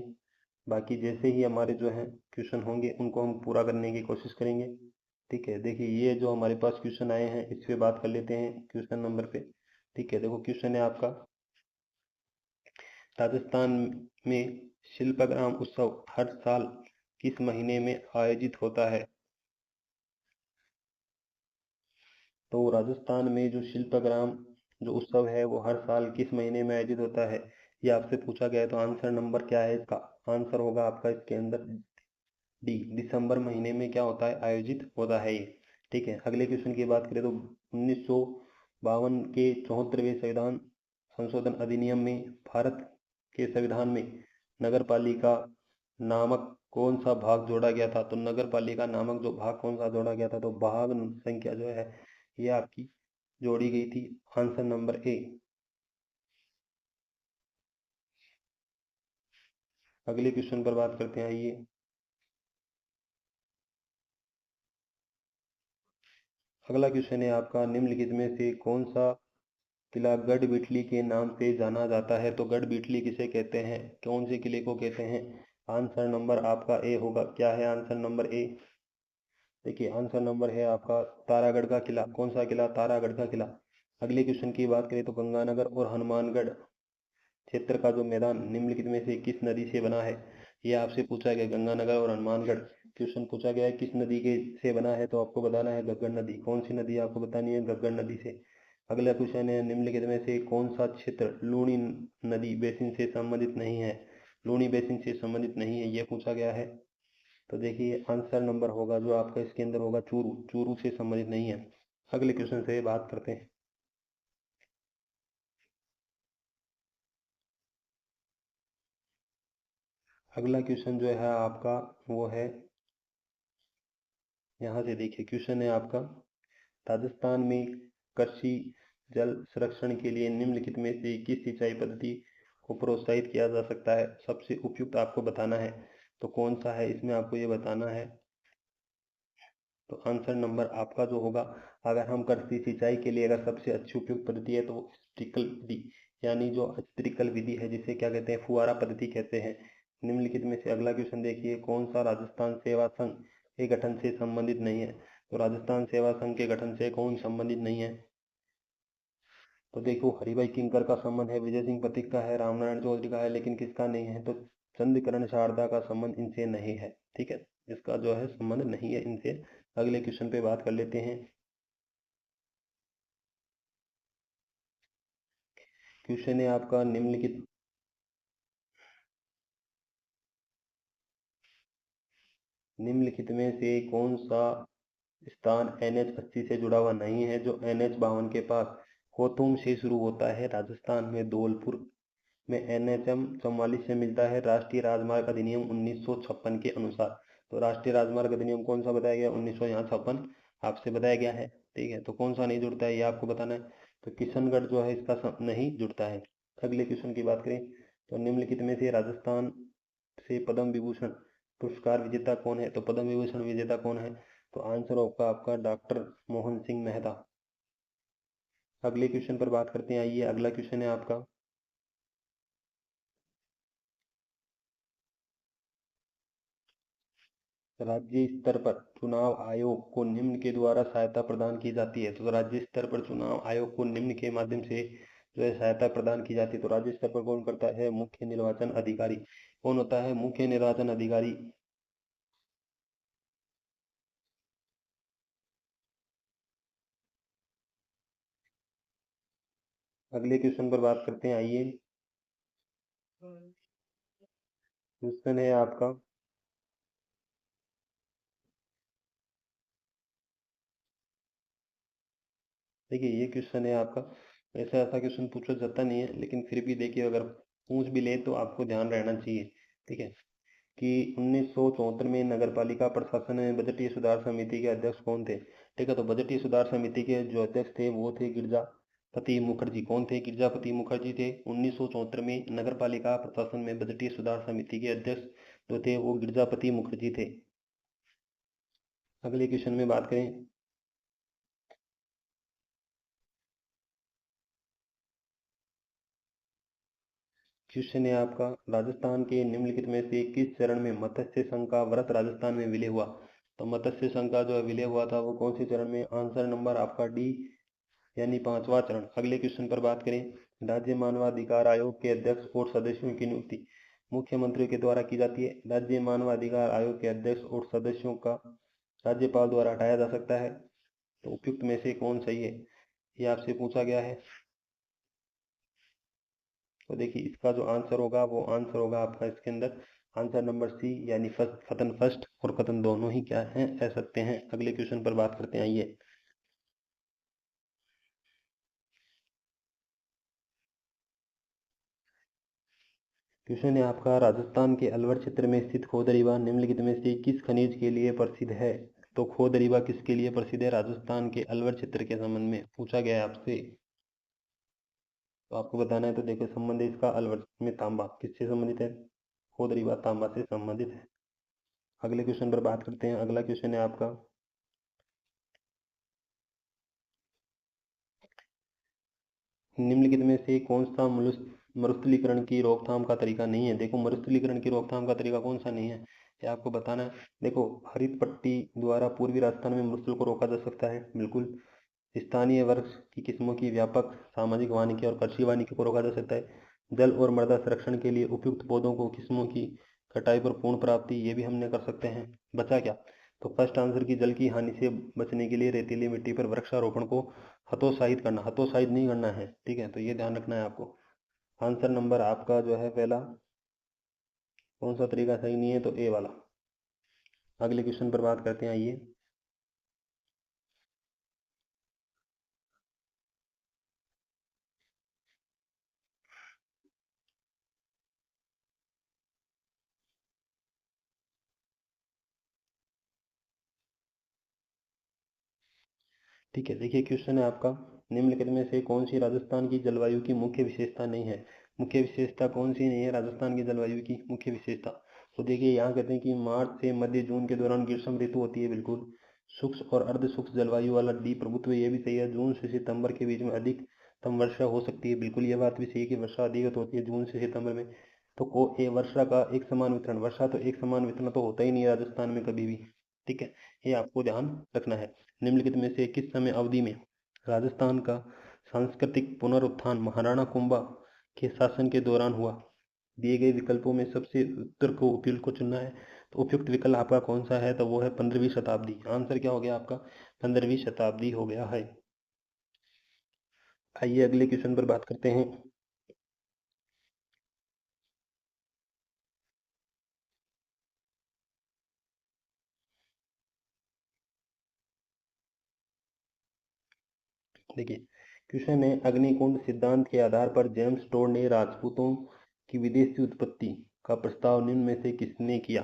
बाकी जैसे ही हमारे जो है क्वेश्चन होंगे उनको हम पूरा करने की कोशिश करेंगे, ठीक है। देखिए ये जो हमारे पास क्वेश्चन आए हैं इस पे बात कर लेते हैं, क्वेश्चन नंबर पे, ठीक है। देखो क्वेश्चन है आपका, राजस्थान में शिल्पग्राम उत्सव हर साल किस महीने में आयोजित होता है। तो राजस्थान में जो शिल्पग्राम जो उत्सव है वो हर साल किस महीने में आयोजित होता है, ये आपसे पूछा गया है। तो आंसर नंबर क्या है, इसका आंसर होगा आपका इसके अंदर डी, दिसंबर महीने में क्या होता है, आयोजित होता है ये, ठीक है। अगले क्वेश्चन की बात करें तो 1952 के 74वें संविधान संशोधन अधिनियम में भारत के संविधान में नगर पालिका नामक कौन सा भाग जोड़ा गया था। तो नगर पालिका नामक जो भाग कौन सा जोड़ा गया था, तो भाग संख्या जो है ये आपकी जोड़ी गई थी, आंसर नंबर ए। अगले क्वेश्चन पर बात करते हैं, आइए। अगला क्वेश्चन है आपका, निम्नलिखित में से कौन सा किला गढ़ बिटली के नाम से जाना जाता है। तो गढ़ बिटली किसे कहते हैं, कौन से किले को कहते हैं, आंसर नंबर आपका ए होगा। क्या है आंसर नंबर ए, देखिए आंसर नंबर है आपका तारागढ़ का किला। कौन सा किला, तारागढ़ का किला। अगले क्वेश्चन की बात करें तो गंगानगर और हनुमानगढ़ क्षेत्र का जो मैदान निम्नलिखित में से किस नदी से बना है, ये आपसे पूछा गया। गंगानगर और हनुमानगढ़ क्वेश्चन पूछा गया है किस नदी के से बना है, तो आपको बताना है घग्गर नदी। कौन सी नदी आपको बतानी है, घग्गर नदी से। अगला क्वेश्चन है, निम्नलिखित में से कौन सा क्षेत्र लूणी नदी बेसिन से संबंधित नहीं है, लूणी बेसिन से संबंधित नहीं है, ये पूछा गया है। तो देखिए आंसर नंबर होगा जो आपका इसके अंदर होगा चूरू, चूरू से संबंधित नहीं है। अगले क्वेश्चन से बात करते हैं। अगला क्वेश्चन जो है आपका वो है, यहाँ से देखिए क्वेश्चन है आपका, राजस्थान में कृषि जल संरक्षण के लिए निम्नलिखित में से किस सिंचाई पद्धति को प्रोत्साहित किया जा सकता है, सबसे उपयुक्त आपको बताना है। तो कौन सा है इसमें आपको ये बताना है। तो आंसर नंबर आपका जो होगा, अगर हम कृषि सिंचाई के लिए अगर सबसे अच्छी उपयुक्त पद्धति है तो ट्रिकल विधि, यानी जो ट्रिकल विधि है जिसे क्या कहते हैं, फुहारा पद्धति कहते हैं। निम्नलिखित में से अगला क्वेश्चन देखिए, कौन सा राजस्थान सेवा संघ के गठन से संबंधित नहीं है। तो राजस्थान सेवा संघ के गठन से कौन संबंधित नहीं है, तो देखो हरिभाई किंकर का संबंध है, विजय सिंह पथिक का है, रामनारायण चौधरी का है, लेकिन किसका नहीं है, तो चंद्रकरण शारदा का संबंध इनसे नहीं है, ठीक है। इसका जो है संबंध नहीं है इनसे। अगले क्वेश्चन पे बात कर लेते हैं। क्वेश्चन है आपका, निम्नलिखित में से कौन सा स्थान NH 80 से जुड़ा हुआ नहीं है, जो NH 52 के पास खोतूम से शुरू होता है, राजस्थान में धौलपुर में NH 44 से मिलता है, राष्ट्रीय राजमार्ग अधिनियम 1956 के अनुसार। तो राष्ट्रीय राजमार्ग अधिनियम कौन सा बताया गया, 1956 आपसे बताया गया है, ठीक है। तो कौन सा नहीं जुड़ता है ये आपको बताना है। तो किशनगढ़ जो है इसका नहीं जुड़ता है। अगले क्वेश्चन की बात करें तो निम्नलिखित में से राजस्थान से पद्म विभूषण पुरस्कार विजेता कौन है, तो पद्म विभूषण विजेता कौन है, तो आंसर होगा आपका डॉक्टर मोहन सिंह मेहता। अगले क्वेश्चन पर बात करते हैं, आइए। अगला क्वेश्चन है आपका, राज्य स्तर पर चुनाव आयोग को निम्न के द्वारा सहायता प्रदान की जाती है। तो राज्य स्तर पर चुनाव आयोग को निम्न के माध्यम से जो है सहायता प्रदान की जाती है। तो राज्य स्तर पर कौन करता है, मुख्य निर्वाचन अधिकारी। कौन होता है, मुख्य निर्वाचन अधिकारी। अगले क्वेश्चन पर बात करते हैं, आइए। क्वेश्चन है आपका, देखिए ये क्वेश्चन है आपका, ऐसा ऐसा क्वेश्चन पूछा जाता नहीं है, लेकिन फिर भी देखिए अगर पूछ भी ले तो आपको ध्यान रहना चाहिए, ठीक है। कि 1974 में नगरपालिका प्रशासन में बजटीय सुधार समिति के अध्यक्ष कौन थे? ठीक है, तो बजटीय सुधार समिति के जो अध्यक्ष थे वो थे गिरजापति मुखर्जी। कौन थे? गिरजापति मुखर्जी थे। 1974 में नगरपालिका प्रशासन में बजटीय सुधार समिति के अध्यक्ष जो थे वो गिरजापति मुखर्जी थे। अगले क्वेश्चन में बात करें, क्वेश्चन है आपका, राजस्थान के निम्नलिखित में से किस चरण में मत्स्य संघ का व्रत राजस्थान में विलय हुआ? तो मत्स्य संघ का जो विलय हुआ था वो कौन से चरण में? आंसर नंबर आपका डी, यानी 5वां चरण। अगले क्वेश्चन पर बात करें, राज्य मानवाधिकार आयोग के अध्यक्ष और सदस्यों की नियुक्ति मुख्यमंत्री के द्वारा की जाती है। राज्य मानवाधिकार आयोग के अध्यक्ष और सदस्यों का राज्यपाल द्वारा हटाया जा सकता है। तो उपयुक्त में से कौन सही है, ये आपसे पूछा गया है। तो देखिए इसका जो आंसर होगा वो आंसर होगा आपका इसके अंदर आंसर नंबर सी, यानी कथन फर्स्ट और कथन दोनों ही क्या हैं? असत्य हैं। अगले क्वेश्चन पर बात करते हैं। आइए, क्वेश्चन है आपका, राजस्थान के अलवर क्षेत्र में स्थित खोदरीबा निम्नलिखित में से किस खनिज के लिए प्रसिद्ध है? तो खोदरीबा किसके लिए प्रसिद्ध है? राजस्थान के अलवर क्षेत्र के संबंध में पूछा गया है आपसे, तो आपको बताना है। तो देखो संबंध है इसका अलवर में तांबा, किससे संबंधित है? खोदरीबा तांबा से संबंधित है। अगले क्वेश्चन पर बात करते हैं। अगला क्वेश्चन है आपका, निम्नलिखित में से कौन सा मरुस्थलीकरण की रोकथाम का तरीका नहीं है? देखो मरुस्थलीकरण की रोकथाम का तरीका कौन सा नहीं है, ये आपको बताना है। देखो हरित पट्टी द्वारा पूर्वी राजस्थान में मरुस्थल को रोका जा सकता है, बिल्कुल। स्थानीय वर्ग की किस्मों की व्यापक सामाजिक वानिकी और कृषि वानिकी को रोका जा सकता है। जल और मृदा संरक्षण के लिए उपयुक्त पौधों को किस्मों की कटाई पर पूर्ण प्राप्ति, ये भी हमने कर सकते हैं। बचा क्या? तो फर्स्ट आंसर की जल की हानि से बचने के लिए रेतीली मिट्टी पर वृक्षारोपण को हतोत्साहित करना, हतोत्साहित नहीं करना है, ठीक है, तो ये ध्यान रखना है आपको। आंसर नंबर आपका जो है पहला, कौन सा तरीका सही नहीं है? तो ए वाला। अगले क्वेश्चन पर बात करते हैं। आइए, ठीक है, देखिए क्वेश्चन है आपका, निम्नलिखित में से कौन सी राजस्थान की जलवायु की मुख्य विशेषता नहीं है? मुख्य विशेषता कौन सी नहीं है राजस्थान की जलवायु की मुख्य विशेषता? तो देखिए यहाँ कहते हैं कि मार्च से मध्य जून के दौरान ग्रीष्म ऋतु होती है, बिल्कुल। शुष्क और अर्ध शुष्क जलवायु वाला डी प्रभुत्व, ये भी सही है। जून से सितंबर के बीच में अधिकतम वर्षा हो सकती है, बिल्कुल ये बात भी सही है कि वर्षा अधिक होती है जून से सितंबर में। तो को ए वर्षा का एक समान वितरण, वर्षा तो एक समान वितरण तो होता ही नहीं है राजस्थान में कभी भी, ठीक है, ये आपको ध्यान रखना है। निम्नलिखित में से किस समय अवधि में राजस्थान का सांस्कृतिक पुनरुत्थान महाराणा कुंभा के शासन के दौरान हुआ? दिए गए विकल्पों में सबसे उत्तर को उपयुक्त को चुनना है। तो उपयुक्त विकल्प आपका कौन सा है? तो वो है 15वीं शताब्दी। आंसर क्या हो गया आपका? 15वीं शताब्दी हो गया है। आइए अगले क्वेश्चन पर बात करते हैं। देखिए क्वेश्चन है, अग्निकुंड सिद्धांत के आधार पर जेम्स टोड ने राजपूतों की विदेशी उत्पत्ति का प्रस्ताव निम्न में से किसने किया?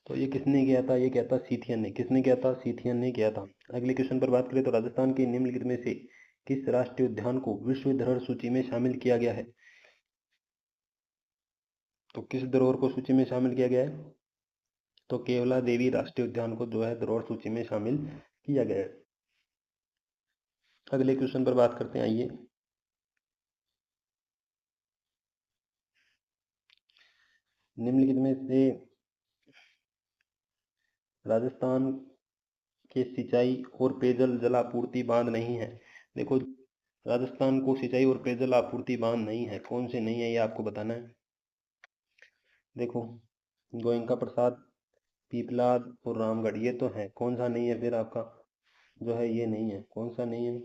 तो ये किसने किया था? ये क्या था? सीथियन ने। किसने किया था? सीथियन ने किया था। अगले क्वेश्चन पर बात करें तो राजस्थान के निम्नलिखित में से किस राष्ट्रीय उद्यान को विश्व धरोहर सूची में शामिल किया गया है? तो किस धरोहर को सूची में शामिल किया गया है? तो केवला देवी राष्ट्रीय उद्यान को जो है धरोहर सूची में शामिल किया गया है। अगले क्वेश्चन पर बात करते हैं। आइए, निम्नलिखित में से राजस्थान के सिंचाई और पेयजल जलापूर्ति बांध नहीं है। देखो राजस्थान को सिंचाई और पेयजल आपूर्ति बांध नहीं है, कौन से नहीं है ये आपको बताना है। देखो गोयनका प्रसाद, पीपलाद और रामगढ़, ये तो है। कौन सा नहीं है फिर आपका जो है? ये नहीं है। कौन सा नहीं है?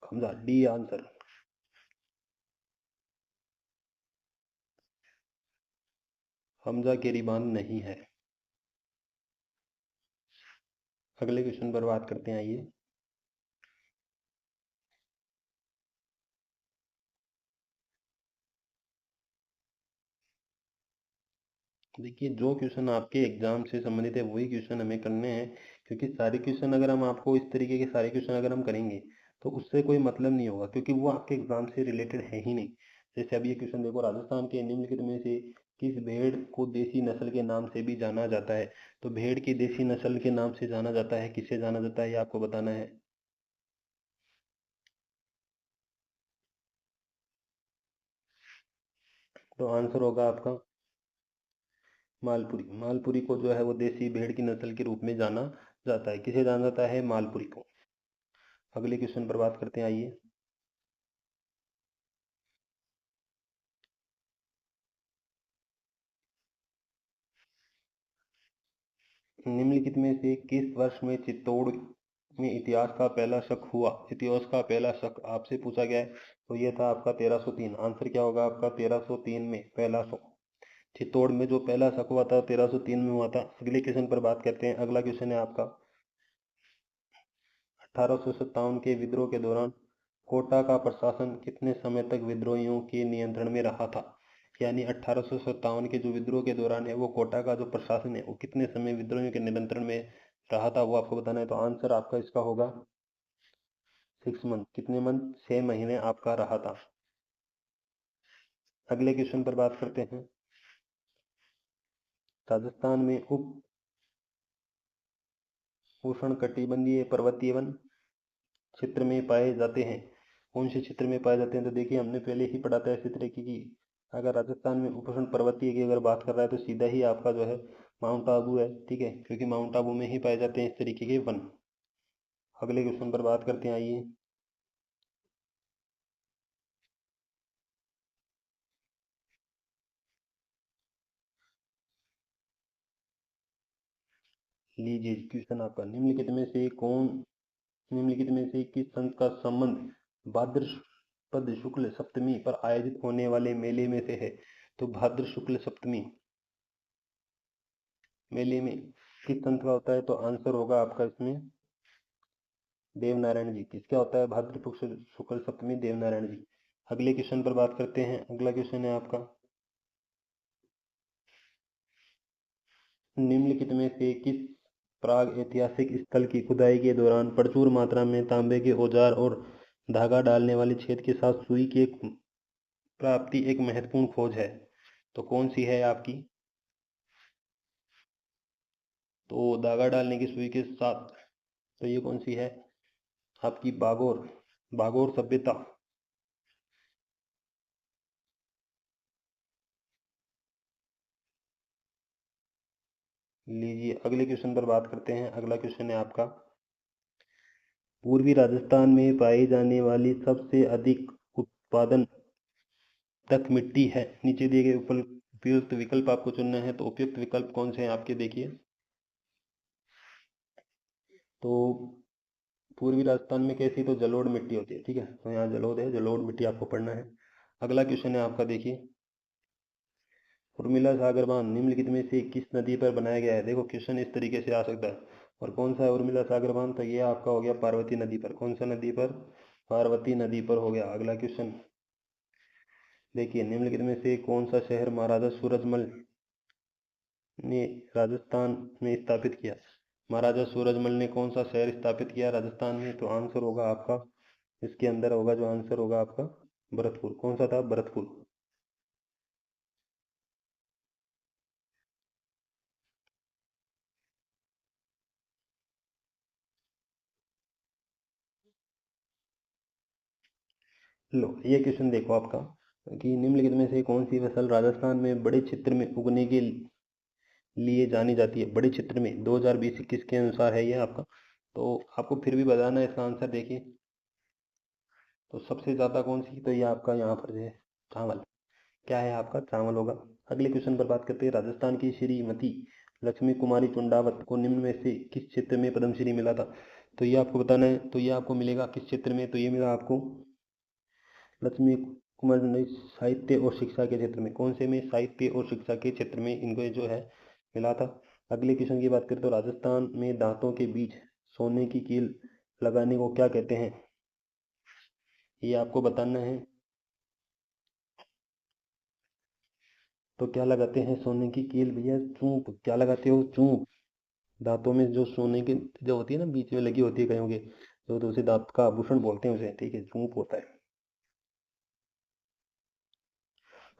Hamza, D answer. हमजा केरी बांध नहीं है। अगले क्वेश्चन पर बात करते हैं। आइए, देखिए, जो क्वेश्चन आपके एग्जाम से संबंधित है वही क्वेश्चन हमें करने हैं, क्योंकि सारे क्वेश्चन अगर हम आपको इस तरीके के सारे क्वेश्चन अगर हम करेंगे तो उससे कोई मतलब नहीं होगा, क्योंकि वो आपके एग्जाम से रिलेटेड है ही नहीं। जैसे अभी ये क्वेश्चन देखो, राजस्थान के निम्नलिखित में से किस भेड़ को देसी नस्ल के नाम से भी जाना जाता है? तो भेड़ की देसी नस्ल के नाम से जाना जाता है, किससे जाना जाता है, ये आपको बताना है। तो आंसर होगा आपका मालपुरी। मालपुरी को जो है वो देसी भेड़ की नस्ल के रूप में जाना जाता है। किसे जाना जाता है? मालपुरी को। अगले क्वेश्चन पर बात करते हैं, आइए। निम्नलिखित में से किस वर्ष में चित्तौड़ में इतिहास का पहला शक हुआ? इतिहास का पहला शक आपसे पूछा गया है, तो ये था आपका 1303। आंसर क्या होगा आपका? 1303 में पहला शक। चित्तौड़ में जो पहला शक हुआ था 1303 में हुआ था। अगले क्वेश्चन पर बात करते हैं। अगला क्वेश्चन है आपका, 1857 के विद्रोह के दौरान कोटा का प्रशासन कितने समय तक विद्रोहियों के नियंत्रण में रहा था? यानी 1857 के जो विद्रोह के दौरान है वो कोटा का जो प्रशासन है वो कितने समय विद्रोहियों के नियंत्रण में रहा था, वो आपको बताना है। तो आंसर आपका इसका होगा 6 मंथ। कितने मंथ? 6 महीने आपका रहा था। अगले क्वेश्चन पर बात करते हैं। राजस्थान में उप उष्णकटिबंधीय पर्वतीय वन क्षेत्र में पाए जाते हैं। कौन से क्षेत्र में पाए जाते हैं? तो देखिए, हमने पहले ही पढ़ा था इसी तरीके की। अगर राजस्थान में उपोष्ण पर्वतीय की अगर बात कर रहा है तो सीधा ही आपका जो है माउंट आबू है, ठीक है, क्योंकि माउंट आबू में ही पाए जाते हैं इस तरीके के वन। अगले क्वेश्चन पर बात करते हैं, आइए। लीजिए क्वेश्चन आपका, निम्नलिखित में से किस संत का संबंध भाद्रपद शुक्ल सप्तमी पर आयोजित होने वाले मेले में से है? तो भाद्र शुक्ल सप्तमी मेले में किस संत का होता है? तो आंसर होगा आपका इसमें देवनारायण जी। किसका होता है भाद्र शुक्ल सप्तमी? देवनारायण जी। अगले क्वेश्चन पर बात करते हैं। अगला क्वेश्चन है आपका, निम्नलिखित में से किस प्राग ऐतिहासिक स्थल की खुदाई के दौरान प्रचुर मात्रा में तांबे के औजार और धागा डालने वाले छेद के साथ सुई की प्राप्ति एक महत्वपूर्ण खोज है? तो कौन सी है आपकी? तो धागा डालने की सुई के साथ, तो ये कौन सी है आपकी? बागोर। बागोर सभ्यता। लीजिए अगले क्वेश्चन पर बात करते हैं। अगला क्वेश्चन है आपका, पूर्वी राजस्थान में पाई जाने वाली सबसे अधिक उत्पादन तक मिट्टी है। नीचे दिए गए उपयुक्त विकल्प आपको चुनना है। तो उपयुक्त विकल्प कौन से हैं आपके? देखिए, तो पूर्वी राजस्थान में कैसी? तो जलोढ़ मिट्टी होती है, ठीक है, तो यहाँ जलोढ़ है, जलोढ़ मिट्टी आपको पढ़ना है। अगला क्वेश्चन है आपका, देखिए, उर्मिला सागर बांध निम्नलिखित में से किस नदी पर बनाया गया है? देखो क्वेश्चन इस तरीके से आ सकता है। और कौन सा है उर्मिला सागर बांध? तो ये आपका हो गया पार्वती नदी पर। कौन सा नदी पर? पार्वती नदी पर हो गया। अगला क्वेश्चन देखिए, निम्नलिखित में से कौन सा शहर महाराजा सूरजमल ने राजस्थान में स्थापित किया? महाराजा सूरजमल ने कौन सा शहर स्थापित किया राजस्थान में? तो आंसर होगा आपका इसके अंदर होगा, जो आंसर होगा आपका भरतपुर। कौन सा था? भरतपुर। लो ये क्वेश्चन देखो आपका, कि निम्नलिखित में से कौन सी फसल राजस्थान में बड़े क्षेत्र में उगने के लिए जानी जाती है? बड़े क्षेत्र में 2020-21 के अनुसार है ये आपका। तो आपको फिर भी बताना है इसका आंसर। देखिए, तो सबसे ज्यादा कौन सी? तो ये आपका यहाँ पर है चावल। क्या है आपका? चावल होगा। अगले क्वेश्चन पर बात करते हैं। राजस्थान की श्रीमती लक्ष्मी कुमारी चुंडावत को निम्न में से किस क्षेत्र में पद्मश्री मिला था? तो ये आपको बताना है। तो ये आपको मिलेगा किस क्षेत्र में? तो ये मिला आपको लक्ष्मी कुमार ने साहित्य और शिक्षा के क्षेत्र में। कौन से में? साहित्य और शिक्षा के क्षेत्र में इनको जो है मिला था। अगले क्वेश्चन की बात करें तो राजस्थान में दांतों के बीच सोने की कील लगाने को क्या कहते हैं? ये आपको बताना है। तो क्या लगाते हैं सोने की कील भैया? चूंप। क्या लगाते हो? चूंप। दांतों में जो सोने की जो होती है ना, बीच में लगी होती है कईयों के, तो उसे दांत का आभूषण बोलते हैं उसे, ठीक है, चूंप होता है।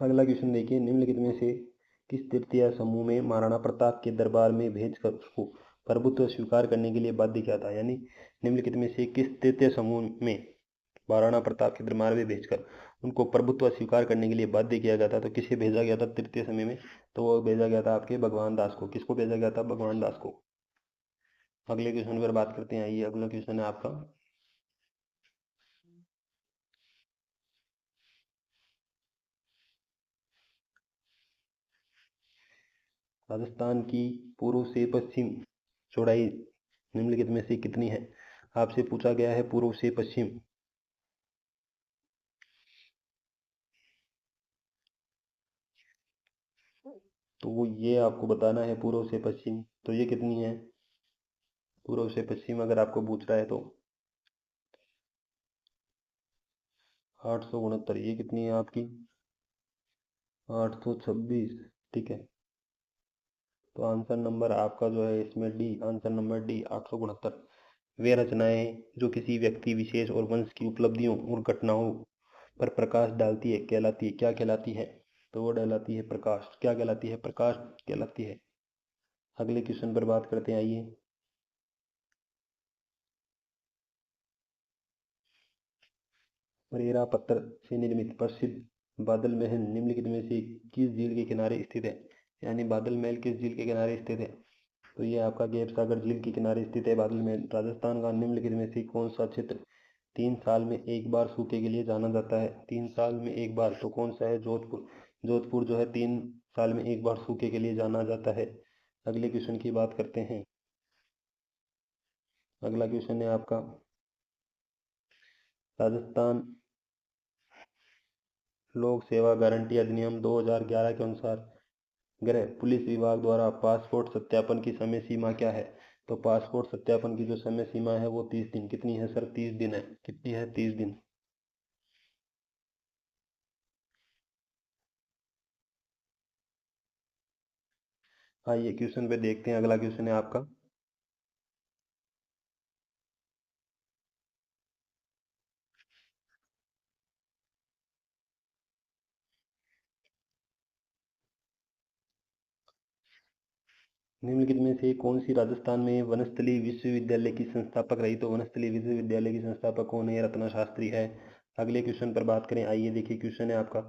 अगला क्वेश्चन देखिए, निम्नलिखित में से किस तृतीय समूह में महाराणा प्रताप के दरबार में भेजकर उसको प्रभुत्व स्वीकार करने के लिए बाध्य किया था? यानी निम्नलिखित में से किस तृतीय समूह में महाराणा प्रताप के दरबार में भेजकर उनको प्रभुत्व स्वीकार करने के लिए बाध्य किया गया था? तो किसे भेजा गया था तृतीय समय में? तो वो भेजा गया था आपके भगवान दास को। किसको भेजा गया था? भगवान दास को। अगले क्वेश्चन पर बात करते हैं। आइए, अगला क्वेश्चन है आपका, राजस्थान की पूर्व से पश्चिम चौड़ाई निम्नलिखित में से कितनी है? आपसे पूछा गया है पूर्व से पश्चिम। तो वो ये आपको बताना है पूर्व से पश्चिम, तो ये कितनी है? पूर्व से पश्चिम अगर आपको पूछ रहा है तो 869। ये कितनी है आपकी? 826। ठीक है, तो आंसर नंबर आपका जो है इसमें डी, आंसर नंबर डी 869। वे रचनाएं जो किसी व्यक्ति विशेष और वंश की उपलब्धियों और घटनाओं पर प्रकाश डालती है कहलाती है, क्या कहलाती है? तो वो कहलाती है प्रकाश। क्या कहलाती है? प्रकाश कहलाती है। अगले क्वेश्चन पर बात करते हैं। आइए, मरेरा पत्थर से निर्मित प्रसिद्ध बादल महल निम्नलिखित में से किस झील के किनारे स्थित है? यानी बादल महल किस झील के किनारे स्थित है? तो ये आपका गैप सागर झील के किनारे स्थित है बादल महल। राजस्थान का निम्नलिखित में से कौन सा क्षेत्र 3 साल में एक बार सूखे के लिए जाना जाता है? 3 साल में एक बार, तो कौन सा है? जोधपुर। जोधपुर जो है 3 साल में एक बार सूखे के लिए जाना जाता है। अगले क्वेश्चन की बात करते हैं। अगला क्वेश्चन है आपका, राजस्थान लोक सेवा गारंटी अधिनियम 2011 के अनुसार गृह पुलिस विभाग द्वारा पासपोर्ट सत्यापन की समय सीमा क्या है? तो पासपोर्ट सत्यापन की जो समय सीमा है वो 30 दिन। कितनी है सर? 30 दिन है। कितनी है? 30 दिन। आइए क्वेश्चन पे देखते हैं। अगला क्वेश्चन है आपका, निम्नलिखित में से कौन सी राजस्थान में वनस्थली विश्वविद्यालय की संस्थापक रही? तो वनस्थली विश्वविद्यालय की संस्थापक कौन है? रत्ना शास्त्री है। अगले क्वेश्चन पर बात करें। आइए देखिए, क्वेश्चन है आपका,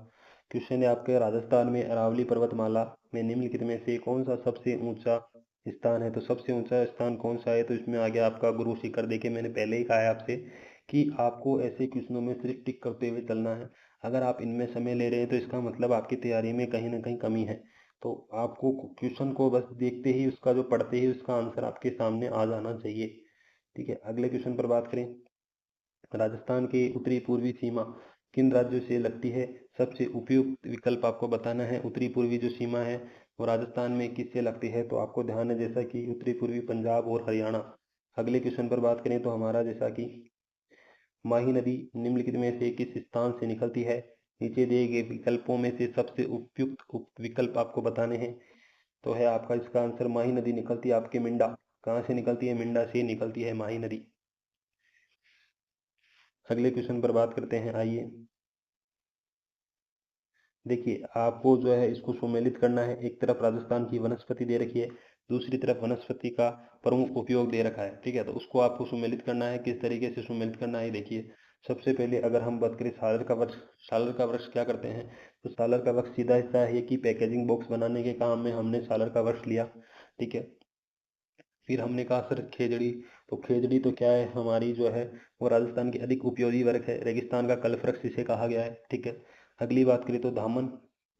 क्वेश्चन है आपके, राजस्थान में अरावली पर्वतमाला में निम्नलिखित में से कौन सा सबसे ऊंचा स्थान है? तो सबसे ऊंचा स्थान कौन सा है? तो इसमें आ गया आपका गुरु शिखर। देखिए, मैंने पहले ही कहा है आपसे कि आपको ऐसे क्वेश्चनों में सिर्फ टिक करते हुए चलना है। अगर आप इनमें समय ले रहे हैं तो इसका मतलब आपकी तैयारी में कहीं ना कहीं कमी है। तो आपको क्वेश्चन को बस देखते ही उसका जो पढ़ते ही उसका आंसर आपके सामने आ जाना चाहिए। ठीक है, अगले क्वेश्चन पर बात करें। राजस्थान की उत्तरी पूर्वी सीमा किन राज्यों से लगती है? सबसे उपयुक्त विकल्प आपको बताना है। उत्तरी पूर्वी जो सीमा है वो राजस्थान में किससे लगती है? तो आपको ध्यान है जैसा कि उत्तरी पूर्वी पंजाब और हरियाणा। अगले क्वेश्चन पर बात करें तो हमारा जैसा कि माही नदी निम्नलिखित में से किस स्थान से निकलती है? नीचे दिए गए विकल्पों में से सबसे उपयुक्त विकल्प आपको बताने हैं। तो है आपका इसका आंसर, माही नदी निकलती है आपके मिंडा। कहाँ से निकलती है? मिंडा से निकलती है माही नदी। अगले क्वेश्चन पर बात करते हैं। आइए देखिए, आपको जो है इसको सुमेलित करना है। एक तरफ राजस्थान की वनस्पति दे रखी है, दूसरी तरफ वनस्पति का प्रमुख उपयोग दे रखा है। ठीक है, तो उसको आपको सुमेलित करना है। किस तरीके से सुमेलित करना है देखिए। सबसे पहले अगर हम बात करें सालर का वृक्ष, सालर का वृक्ष क्या करते हैं? तो सालर का वृक्ष सीधा हिस्सा है कि पैकेजिंग बॉक्स बनाने के काम में हमने सालर का वृक्ष लिया। ठीक है, फिर हमने कहा सर खेजड़ी। तो खेजड़ी तो क्या है हमारी जो है वो राजस्थान की अधिक उपयोगी वृक्ष है, रेगिस्तान का कल्प वृक्ष इसे कहा गया है। ठीक है, अगली बात करें तो धामन।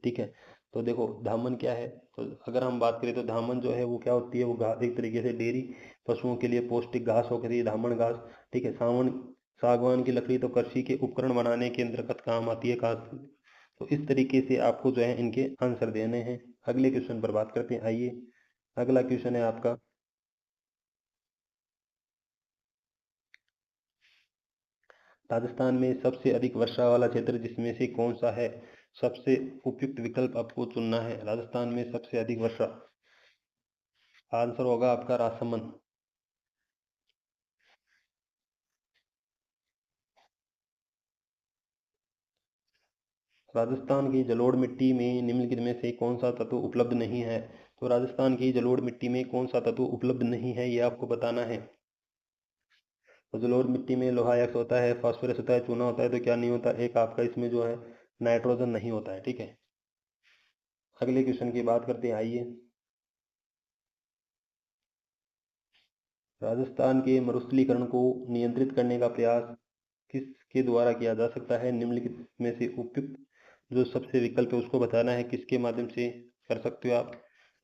ठीक है, तो देखो धामन क्या है? तो अगर हम बात करें तो धामन जो है वो क्या होती है? वो घास, एक तरीके से डेयरी पशुओं के लिए पौष्टिक घास होती है धामन घास। ठीक है, सावन सागवान की लकड़ी तो कृषि के उपकरण बनाने के अंतर्गत काम आती है घास। तो इस तरीके से आपको जो है इनके आंसर देने हैं। अगले क्वेश्चन पर बात करते हैं। आइए, अगला क्वेश्चन है आपका, राजस्थान में सबसे अधिक वर्षा वाला क्षेत्र जिसमें से कौन सा है? सबसे उपयुक्त विकल्प आपको चुनना है। राजस्थान में सबसे अधिक वर्षा, आंसर होगा आपका राजसमंद। राजस्थान की जलोढ़ मिट्टी में निम्नलिखित में से कौन सा तत्व उपलब्ध नहीं है? तो राजस्थान की जलोढ़ मिट्टी में कौन सा तत्व उपलब्ध नहीं है, ये आपको बताना है। तो जलोढ़ मिट्टी में लोहा एक्स होता है, फास्फोरस होता है, चूना होता है, तो क्या नहीं होता? एक आपका इसमें जो है नाइट्रोजन नहीं होता है। ठीक है, अगले क्वेश्चन की बात करते हैं, आइए। राजस्थान के मरुस्थलीकरण को नियंत्रित करने का प्रयास किसके द्वारा किया जा सकता है? निम्नलिखित में से उपयुक्त जो सबसे विकल्प है उसको बताना है, किसके माध्यम से कर सकते हो आप?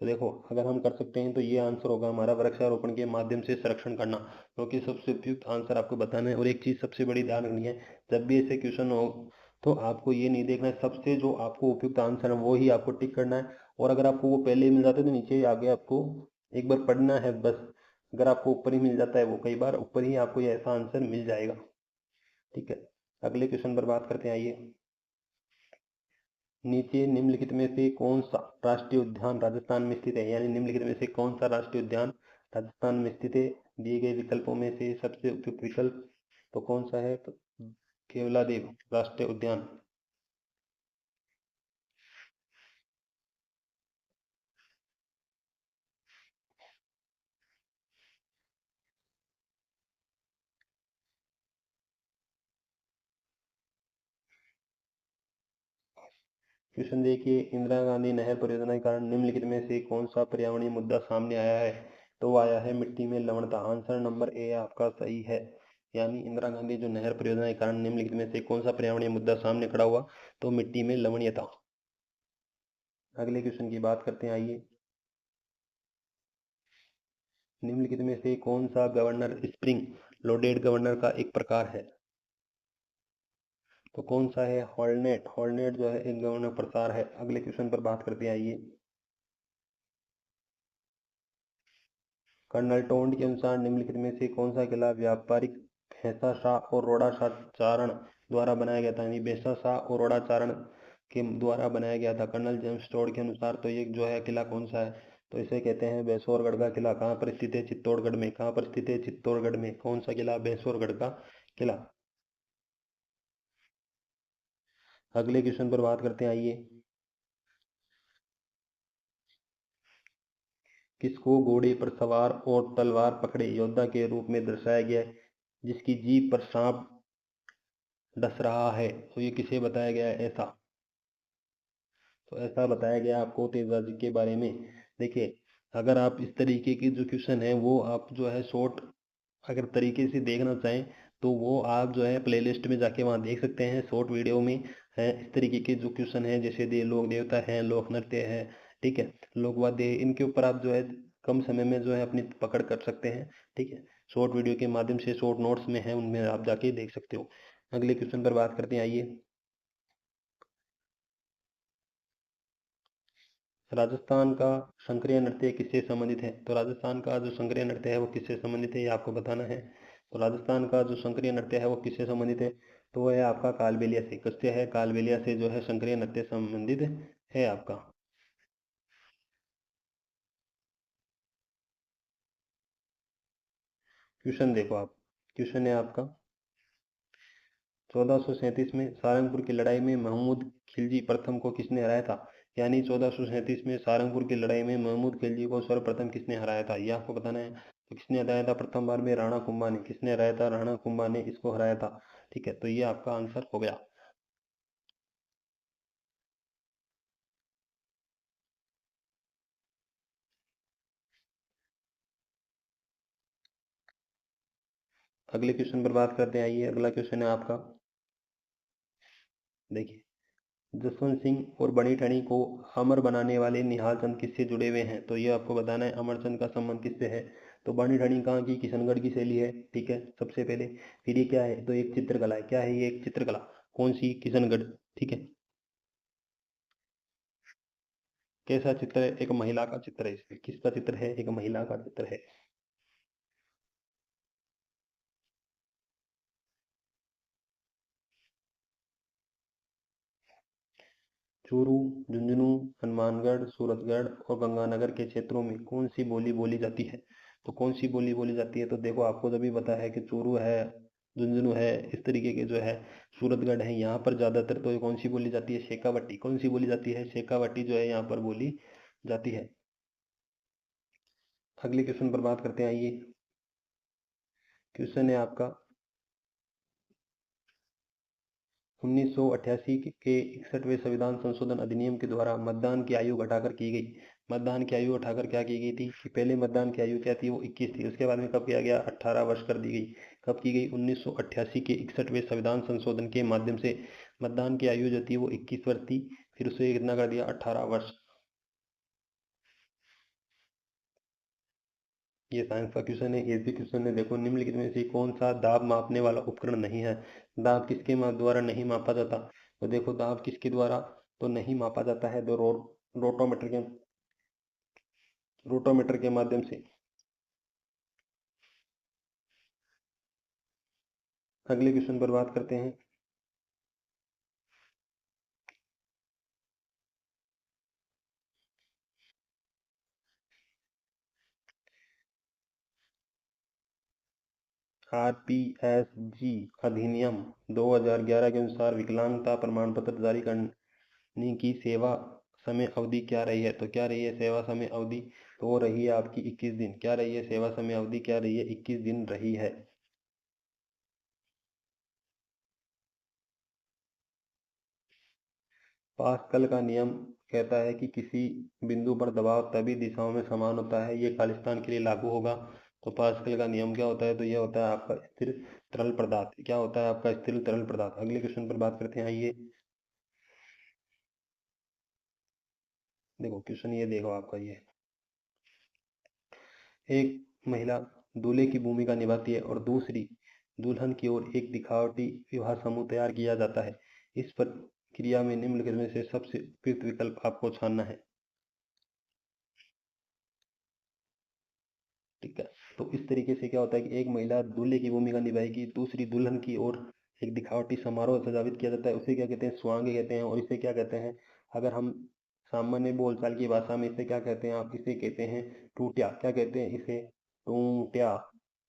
तो देखो, अगर हम कर सकते हैं तो ये आंसर होगा हमारा वृक्षारोपण के माध्यम से संरक्षण करना, क्योंकि सबसे उपयुक्त आंसर आपको बताना है। और एक चीज सबसे बड़ी ध्यान रखनी है, जब भी ऐसे क्वेश्चन हो तो आपको ये नहीं देखना है सबसे जो आपको उपयुक्त आंसर है वो ही आपको टिक करना है। और अगर आपको वो पहले ही मिल जाते तो नीचे आगे आपको एक बार पढ़ना है बस। अगर आपको ऊपर ही मिल जाता है, वो कई बार ऊपर ही आपको ये ऐसा आंसर मिल जाएगा। ठीक है, अगले क्वेश्चन पर बात करते हैं, आइए। नीचे निम्नलिखित में से कौन सा राष्ट्रीय उद्यान राजस्थान में स्थित है? यानी निम्नलिखित में से कौन सा राष्ट्रीय उद्यान राजस्थान में स्थित है? दिए गए विकल्पों में से सबसे उपयुक्त विकल्प तो कौन सा है? तो केवलादेव राष्ट्रीय उद्यान। क्वेश्चन देखिए, इंदिरा गांधी नहर परियोजना के कारण निम्नलिखित में से कौन सा पर्यावरणीय मुद्दा सामने आया है? तो वो आया है मिट्टी में लवणता। आंसर नंबर ए आपका सही है। यानी इंदिरा गांधी जो नहर परियोजना के कारण निम्नलिखित में से कौन सा पर्यावरणीय मुद्दा सामने खड़ा हुआ? तो मिट्टी में लवणीयता। अगले क्वेश्चन की बात करते हैं, आइए। निम्नलिखित में से कौन सा गवर्नर स्प्रिंग लोडेड गवर्नर का एक प्रकार है? तो कौन सा है? हॉर्नेट। हॉर्नेट जो है एक गवर्नर प्रकार है। अगले क्वेश्चन पर बात करते हैं, आइए। कर्नल टोंड के अनुसार निम्नलिखित में से कौन सा किला व्यापारिक भैंसा शाह और रोड़ा शाह चारण द्वारा बनाया गया था? यानी भैंसा शाह और रोड़ा चारण के द्वारा बनाया गया था कर्नल जेम्स टोड के अनुसार। तो ये जो है किला कौन सा है? तो इसे कहते हैं बेसोरगढ़ का किला। कहाँ पर स्थित है? चित्तौड़गढ़ में। कहाँ पर स्थित है? चित्तौड़गढ़ में। कौन सा किला? बेसोरगढ़ का किला। अगले क्वेश्चन पर बात करते हैं, आइए। किसको घोड़े पर सवार और तलवार पकड़े योद्धा के रूप में दर्शाया गया है जिसकी जीभ पर सांप डस रहा है? तो ये किसे बताया गया है ऐसा? तो ऐसा बताया गया आपको तेजाजी के बारे में। देखिए, अगर आप इस तरीके की जो क्वेश्चन है वो आप जो है शॉर्ट अगर तरीके से देखना चाहें तो वो आप जो है प्लेलिस्ट में जाके वहाँ देख सकते हैं। शॉर्ट वीडियो में है इस तरीके के जो क्वेश्चन है, जैसे दे लोक देवता है, लोक नृत्य है, ठीक है, लोकवाद्य, इनके ऊपर आप जो है कम समय में जो है अपनी पकड़ कर सकते हैं। ठीक है, शॉर्ट वीडियो के माध्यम से शॉर्ट नोट्स में है, उनमें आप जाके देख सकते हो। अगले क्वेश्चन पर बात करते हैं, आइए। राजस्थान का संक्रिय नृत्य किससे संबंधित है? तो राजस्थान का जो संक्रिय नृत्य है वो किससे संबंधित है, ये आपको बताना है। तो राजस्थान का जो संक्रिय नृत्य है वो किससे संबंधित है? तो वो है आपका कालबेलिया से। किससे है? कालबेलिया से जो है संक्रिय नृत्य संबंधित है आपका। क्वेश्चन देखो आप, क्वेश्चन है आपका 1437 में सारंगपुर की लड़ाई में महमूद खिलजी प्रथम को किसने हराया था? यानी 1437 में सारंगपुर की लड़ाई में महमूद खिलजी को सर्वप्रथम किसने हराया था, ये आपको बताना है। तो किसने हराया था? प्रथम बार में राणा कुंभा ने। किसने हराया था? राणा कुंभा ने इसको हराया था। ठीक है, तो ये आपका आंसर हो गया। अगले क्वेश्चन पर बात करते हैं, आइए। अगला क्वेश्चन है आपका, देखिए। जसवंत सिंह और बनी ठनी को अमर बनाने वाले निहाल चंद किससे जुड़े हुए हैं? तो ये आपको बताना है, अमरचंद का संबंध किससे है? तो बनी ठनी कहाँ की? किशनगढ़ की शैली है। ठीक है, सबसे पहले। फिर ये क्या है? तो एक चित्रकला है। क्या है ये? एक चित्रकला। कौन सी? किशनगढ़। ठीक है, कैसा चित्र है? एक महिला का चित्र है इसमें। किसका चित्र है? एक महिला का चित्र है। चूरू, झुंझुनू, हनुमानगढ़, सूरतगढ़ और गंगानगर के क्षेत्रों में कौन सी बोली बोली जाती है? तो कौन सी बोली बोली जाती है? तो देखो आपको जब भी पता है कि चूरू है, झुंझुनू है, इस तरीके के जो है सूरतगढ़ है, यहाँ पर ज़्यादातर तो ये कौन सी बोली जाती है? शेखावटी। कौन सी बोली जाती है? शेखावटी जो है यहाँ पर बोली जाती है। अगले क्वेश्चन पर बात करते हैं, आइए। क्वेश्चन है आपका 1988 के 61वें संविधान संशोधन अधिनियम के द्वारा मतदान की आयु घटाकर की गई। मतदान की आयु उठाकर क्या की गई थी? कि पहले मतदान की आयु क्या थी? वो 21 थी। उसके बाद में कब किया गया? 18 वर्ष कर दी गई। कब की गई? 1988 के 61वें संविधान संशोधन के माध्यम से मतदान की आयु जो थी वो 21 वर्ष थी, फिर उसे कितना कर दिया? 18 वर्ष। ये साइंस का क्वेश्चन है, इजी क्वेश्चन है। देखो, निम्नलिखित में से कौन सा दाब मापने वाला उपकरण नहीं है? दाब किसके द्वारा नहीं मापा जाता? तो देखो, दाब किसके द्वारा तो नहीं मापा जाता है? तो रोटोमीटर के माध्यम से। अगले क्वेश्चन पर बात करते हैं। आरपीएसजी अधिनियम 2011 के अनुसार विकलांगता प्रमाण पत्र जारी करने की सेवा समय अवधि क्या रही है? तो क्या रही है सेवा समय अवधि? तो वो रही है आपकी 21 दिन। क्या रही है सेवा समय अवधि? क्या रही है? 21 दिन रही है। पास्कल का नियम कहता है कि किसी बिंदु पर दबाव तभी दिशाओं में समान होता है, ये खालिस्तान के लिए लागू होगा। तो पास्कल का नियम क्या होता है? तो ये होता है आपका स्थिर तरल पदार्थ। क्या होता है आपका? स्थिर तरल पदार्थ। अगले क्वेश्चन पर बात करते हैं, आइए। देखो क्वेश्चन ये देखो आपका ये, एक महिला दूल्हे की भूमिका निभाती है और दूसरी दुल्हन की ओर एक दिखावटी विवाह समूह तैयार किया जाता है। इस प्रक्रिया में निम्नलिखित में से सबसे उपयुक्त विकल्प आपको छानना है। ठीक है, तो इस तरीके से क्या होता है कि एक महिला दूल्हे की भूमिका निभाएगी, दूसरी दुल्हन की ओर एक दिखावटी समारोह सजावित किया जाता है, उसे क्या कहते हैं? स्वांग कहते हैं। और इसे क्या कहते हैं? अगर हम सामान्य बोलचाल की भाषा में इसे क्या कहते हैं? आप इसे कहते हैं टूटिया। क्या कहते हैं इसे? टूटिया।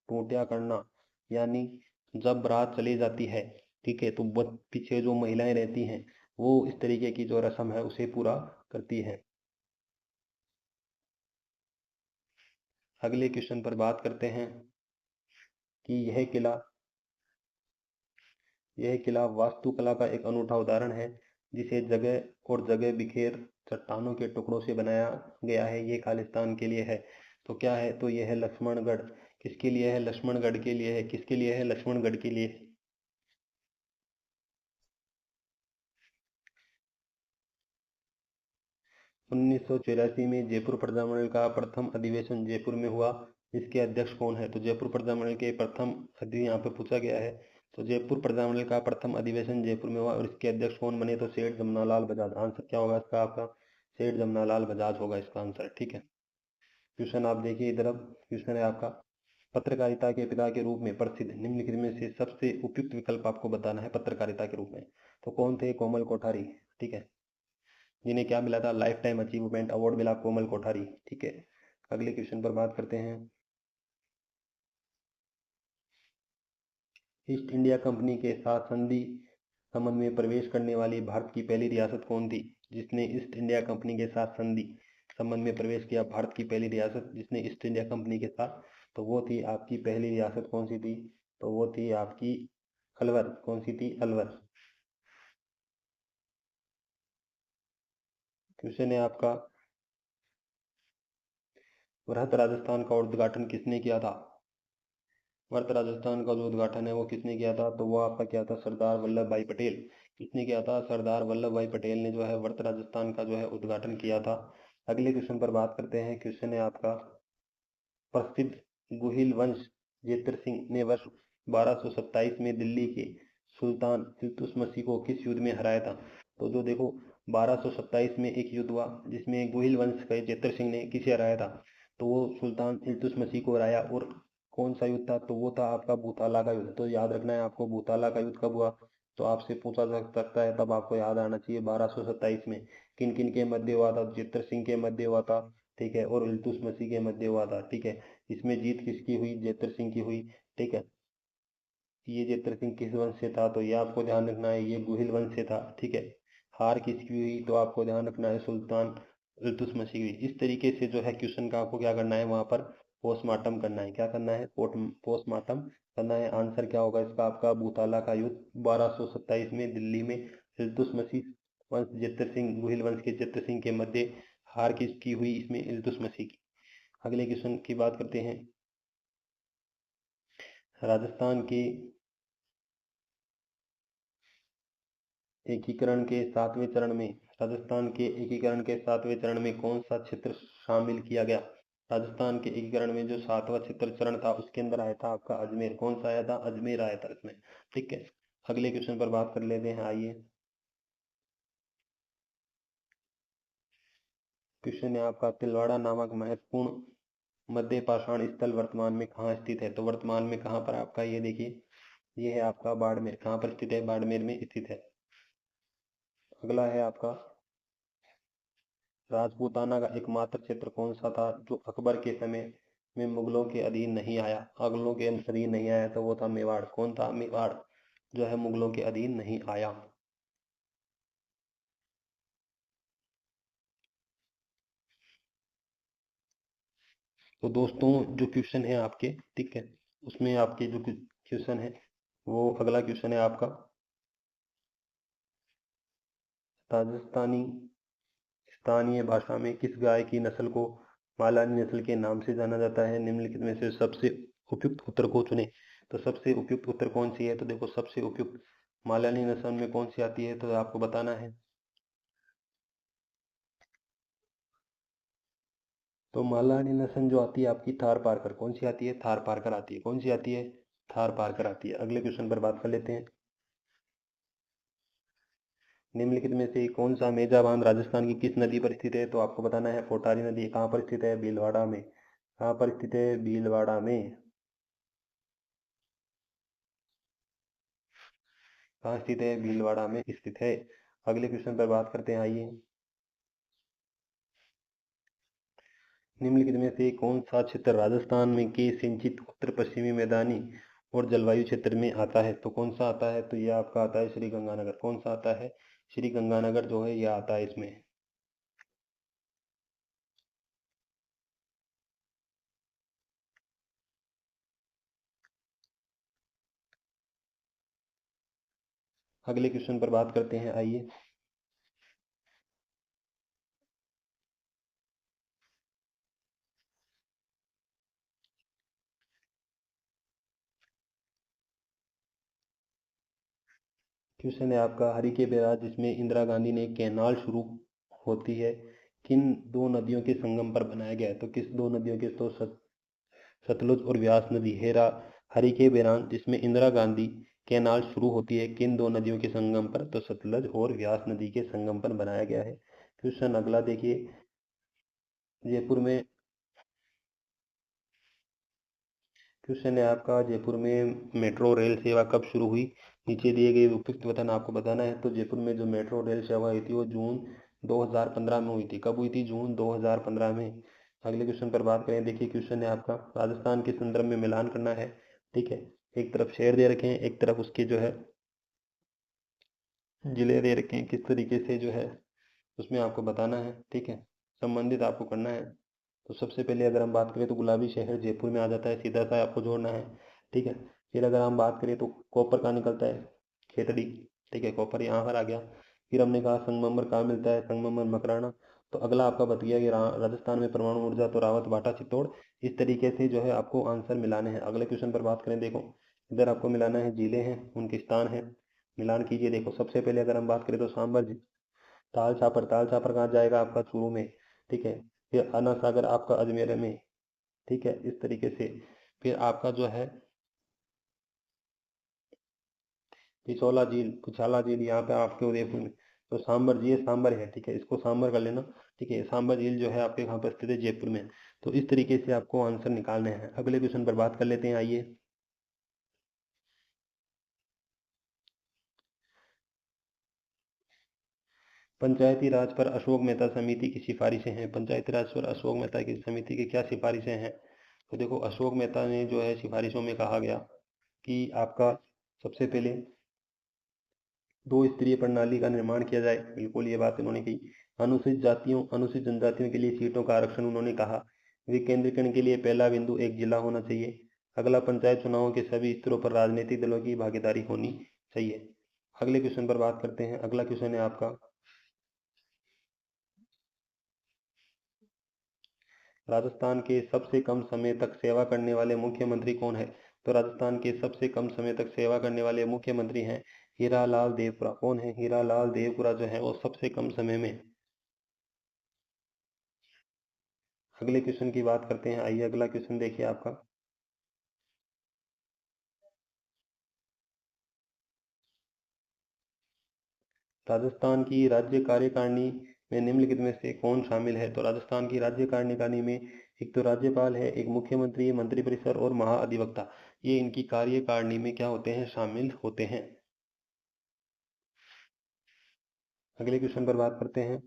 टूटिया करना, यानी जब बारात चली जाती है, ठीक है, तो पीछे जो महिलाएं रहती हैं वो इस तरीके की जो रस्म है उसे पूरा करती हैं। अगले क्वेश्चन पर बात करते हैं कि यह किला वास्तुकला का एक अनूठा उदाहरण है, जिसे जगह और जगह बिखेर चट्टानों के टुकड़ों से बनाया गया है। ये खालिस्तान के लिए है। तो क्या है? तो यह है लक्ष्मणगढ़। किसके लिए है? लक्ष्मणगढ़ के लिए है। किसके लिए है? लक्ष्मणगढ़ के लिए। 1984 में जयपुर प्रजामंडल का प्रथम अधिवेशन जयपुर में हुआ। इसके अध्यक्ष कौन है? तो जयपुर प्रजामंडल के प्रथम यहाँ पे पूछा गया है। तो जयपुर प्रजामंडल का प्रथम अधिवेशन जयपुर में हुआ और इसके अध्यक्ष कौन बने? तो सेठ जमनालाल बजाज। आंसर क्या होगा इसका आपका? सेठ जमनालाल बजाज होगा इसका आंसर। ठीक है, क्वेश्चन आप देखिए इधर। अब क्वेश्चन है आपका, पत्रकारिता के पिता के रूप में प्रसिद्ध निम्नलिखित में से सबसे उपयुक्त विकल्प आपको बताना है पत्रकारिता के रूप में। तो कौन थे? कोमल कोठारी। ठीक है, जिन्हें क्या मिला था? लाइफ टाइम अचीवमेंट अवार्ड मिला कोमल कोठारी। ठीक है, अगले क्वेश्चन पर बात करते हैं। ईस्ट इंडिया कंपनी के साथ संधि संबंध में प्रवेश करने वाली भारत की पहली रियासत कौन थी? जिसने ईस्ट इंडिया कंपनी के साथ संधि संबंध में प्रवेश किया, भारत की पहली रियासत जिसने ईस्ट इंडिया कंपनी के साथ, तो वो थी आपकी पहली रियासत कौन सी थी? तो वो थी आपकी अलवर। कौन सी थी? अलवर। क्वेश्चन है आपका, वृहत राजस्थान का उद्घाटन किसने किया था? वर्त राजस्थान का जो उद्घाटन है वो किसने किया था? तो वो आपका क्या था? सरदार वल्लभ भाई पटेल। किसने किया था? सरदार वल्लभ भाई पटेल ने जो है वर्त राजस्थान का जो है उद्घाटन किया था। अगले क्वेश्चन पर बात करते हैं। क्वेश्चन है आपका, प्रसिद्ध गुहिल वंश जेतर सिंह ने वर्ष 1227 में दिल्ली के सुल्तान इल्तुतमिश को किस युद्ध में हराया था? तो जो देखो, 1227 में एक युद्ध हुआ जिसमें गुहिल वंश के जेतर सिंह ने किसे हराया था? तो वो सुल्तान इल्तुतमिश को हराया। और कौन सा युद्ध था? तो वो था आपका भूताला का युद्ध। तो याद रखना है आपको, भूताला का युद्ध कब हुआ? तो आपसे पूछा जा सकता है, तब आपको याद आना चाहिए 1227 में किन किन के मध्य हुआ था। जेतर सिंह के मध्य हुआ था, ठीक है, और इल्तुतमिश के मध्य हुआ था, ठीक है। इसमें जीत किसकी हुई? जेतर सिंह की हुई, ठीक है। ये जेतर सिंह किस वंश से था? तो ये आपको ध्यान रखना है, ये गुहिल वंश से था, ठीक है। हार किसकी हुई? तो आपको ध्यान रखना है सुल्तान इल्तुतमिश की हुई। इस तरीके से जो है क्वेश्चन का आपको क्या करना है, वहां पर पोस्टमार्टम करना है। क्या करना है? पोस्टमार्टम करना है। आंसर क्या होगा इसका आपका? बूताला का युद्ध 1227 में दिल्ली में इल्तुतमिश वंश जेतर सिंह, गुहिल वंश के जेतर सिंह के मध्य हार किसकी हुई? इसमें इल्तुतमिश की। अगले क्वेश्चन की बात करते हैं। राजस्थान के एकीकरण के 7वें चरण में, राजस्थान के एकीकरण के 7वें चरण में कौन सा क्षेत्र शामिल किया गया? राजस्थान के एकीकरण में जो 7वां क्षेत्र चरण था उसके अंदर आया था आपका अजमेर। कौन सा आया था? अजमेर आया था इसमें, ठीक है। अगले क्वेश्चन पर बात कर लेते हैं, आइए। क्वेश्चन है आपका, तिलवाड़ा नामक महत्वपूर्ण मध्य पाषाण स्थल वर्तमान में कहाँ स्थित है? तो वर्तमान में कहाँ पर आपका, ये देखिए, ये है आपका बाड़मेर। कहाँ पर स्थित है? बाड़मेर में स्थित है। अगला है आपका, राजपूताना का एकमात्र क्षेत्र कौन सा था जो अकबर के समय में मुगलों के अधीन नहीं आया? मुगलों के अधीन नहीं आया, तो वो था मेवाड़। कौन था? मेवाड़ जो है मुगलों के अधीन नहीं आया। तो दोस्तों जो क्वेश्चन है आपके, ठीक है, उसमें आपके जो क्वेश्चन है, वो अगला क्वेश्चन है आपका, राजस्थानी स्थानीय भाषा में किस गाय की नस्ल को मालानी नस्ल के नाम से जाना जाता है? निम्नलिखित में से सबसे उपयुक्त उत्तर को चुनें। तो सबसे उपयुक्त उत्तर कौन सी है? तो देखो, सबसे उपयुक्त मालानी नस्ल में कौन सी आती है, तो आपको बताना है। तो मालानी नस्ल जो आती है आपकी थार पारकर। कौन सी आती है? थार पारकर आती है। कौन सी आती है? थार पारकर आती है। अगले क्वेश्चन पर बात कर लेते हैं। निम्नलिखित में से कौन सा मेजा बांध राजस्थान की किस नदी पर स्थित है? तो आपको बताना है पोटारी नदी। कहाँ पर स्थित है? भीलवाड़ा में। कहाँ पर स्थित है? भीलवाड़ा में। कहाँ स्थित है? भीलवाड़ा में स्थित है। अगले क्वेश्चन पर बात करते हैं, आइए। निम्नलिखित में से कौन सा क्षेत्र राजस्थान में के सिंचित उत्तर पश्चिमी मैदानी और जलवायु क्षेत्र में आता है? तो कौन सा आता है? तो यह आपका आता है श्री गंगानगर। कौन सा आता है? श्री गंगानगर जो है यह आता है इसमें। अगले क्वेश्चन पर बात करते हैं, आइए। क्वेश्चन है आपका, हरि के बैराज जिसमें इंदिरा गांधी ने कैनाल शुरू होती है किन दो नदियों के संगम पर बनाया गया है? तो किस दो नदियों के? तो सतलुज और व्यास नदी। हेरा हरि के बैराज जिसमें इंदिरा गांधी कैनाल शुरू होती है किन दो नदियों के संगम पर? तो सतलज और व्यास नदी के संगम पर बनाया गया है। क्वेश्चन अगला देखिए, जयपुर में, क्वेश्चन है आपका, जयपुर में मेट्रो रेल सेवा कब शुरू हुई? नीचे दिए गए उपयुक्त वतन आपको बताना है। तो जयपुर में जो मेट्रो रेल सेवा हुई थी वो जून 2015 में हुई थी। कब हुई थी? जून 2015 में। अगले क्वेश्चन पर बात करें, देखिए क्वेश्चन है आपका, राजस्थान के संदर्भ में मिलान करना है, ठीक है। एक तरफ शहर दे रखे हैं, एक तरफ उसके जो है जिले दे रखे हैं, किस तरीके से जो है उसमें आपको बताना है, ठीक है, संबंधित आपको करना है। तो सबसे पहले अगर हम बात करें तो गुलाबी शहर जयपुर में आ जाता है, सीधा सा आपको जोड़ना है, ठीक है। फिर अगर हम बात करें तो कॉपर कहाँ निकलता है? खेतड़ी, ठीक है, कॉपर यहाँ पर आ गया। फिर हमने कहा संगमरमर कहाँ मिलता है? संगमरमर मकराना। तो अगला आपका बत गया कि राजस्थान में परमाणु ऊर्जा, तो रावत भाटा चित्तौड़। इस तरीके से जो है आपको आंसर मिलाने हैं। अगले क्वेश्चन पर बात करें, देखो इधर आपको मिलाना है, जिले हैं उनके स्थान है, मिलान कीजिए। देखो सबसे पहले अगर हम बात करें तो सांबर, ताल छापर, ताल छापर कहाँ जाएगा? आपका चूरू में, ठीक है। फिर अना सागर आपका अजमेर में, ठीक है, इस तरीके से। फिर आपका जो है पिछोला झील, कुछाला झील यहाँ पे आपके उदयपुर में। तो सांबर, ये सांबर है, ठीक है, इसको सांबर कर लेना, ठीक है। सांबर झील जो है आपके यहाँ पर स्थित है, जयपुर में। तो इस तरीके से आपको आंसर निकालने हैं। अगले क्वेश्चन पर बात कर लेते हैं, आइए। पंचायती राज पर अशोक मेहता समिति की सिफारिशें हैं। पंचायती राज पर अशोक मेहता की समिति की क्या सिफारिशें हैं? तो देखो, अशोक मेहता ने जो है सिफारिशों में कहा गया कि आपका सबसे पहले 2 स्तरीय प्रणाली का निर्माण किया जाए। बिल्कुल ये बात उन्होंने की। अनुसूचित जातियों, अनुसूचित जनजातियों के लिए सीटों का आरक्षण उन्होंने कहा। विकेंद्रीकरण के लिए पहला बिंदु एक जिला होना चाहिए। अगला, पंचायत चुनावों के सभी स्तरों पर राजनीतिक दलों की भागीदारी होनी चाहिए। अगले क्वेश्चन पर बात करते हैं। अगला क्वेश्चन है आपका, राजस्थान के सबसे कम समय तक सेवा करने वाले मुख्यमंत्री कौन है? तो राजस्थान के सबसे कम समय तक सेवा करने वाले मुख्यमंत्री हैं हीरालाल देवपुरा। कौन है? हीरालाल देवपुरा जो है वो सबसे कम समय में। अगले क्वेश्चन की बात करते हैं। आइए अगला क्वेश्चन देखिए आपका, राजस्थान की राज्य कार्यकारिणी में निम्नलिखित में से कौन शामिल है? तो राजस्थान की राज्य कार्यकारिणी में एक तो राज्यपाल है, एक मुख्यमंत्री, मंत्रिपरिषद और महाअधिवक्ता। ये इनकी कार्यकारिणी में क्या होते हैं? शामिल होते हैं। अगले क्वेश्चन पर बात करते हैं।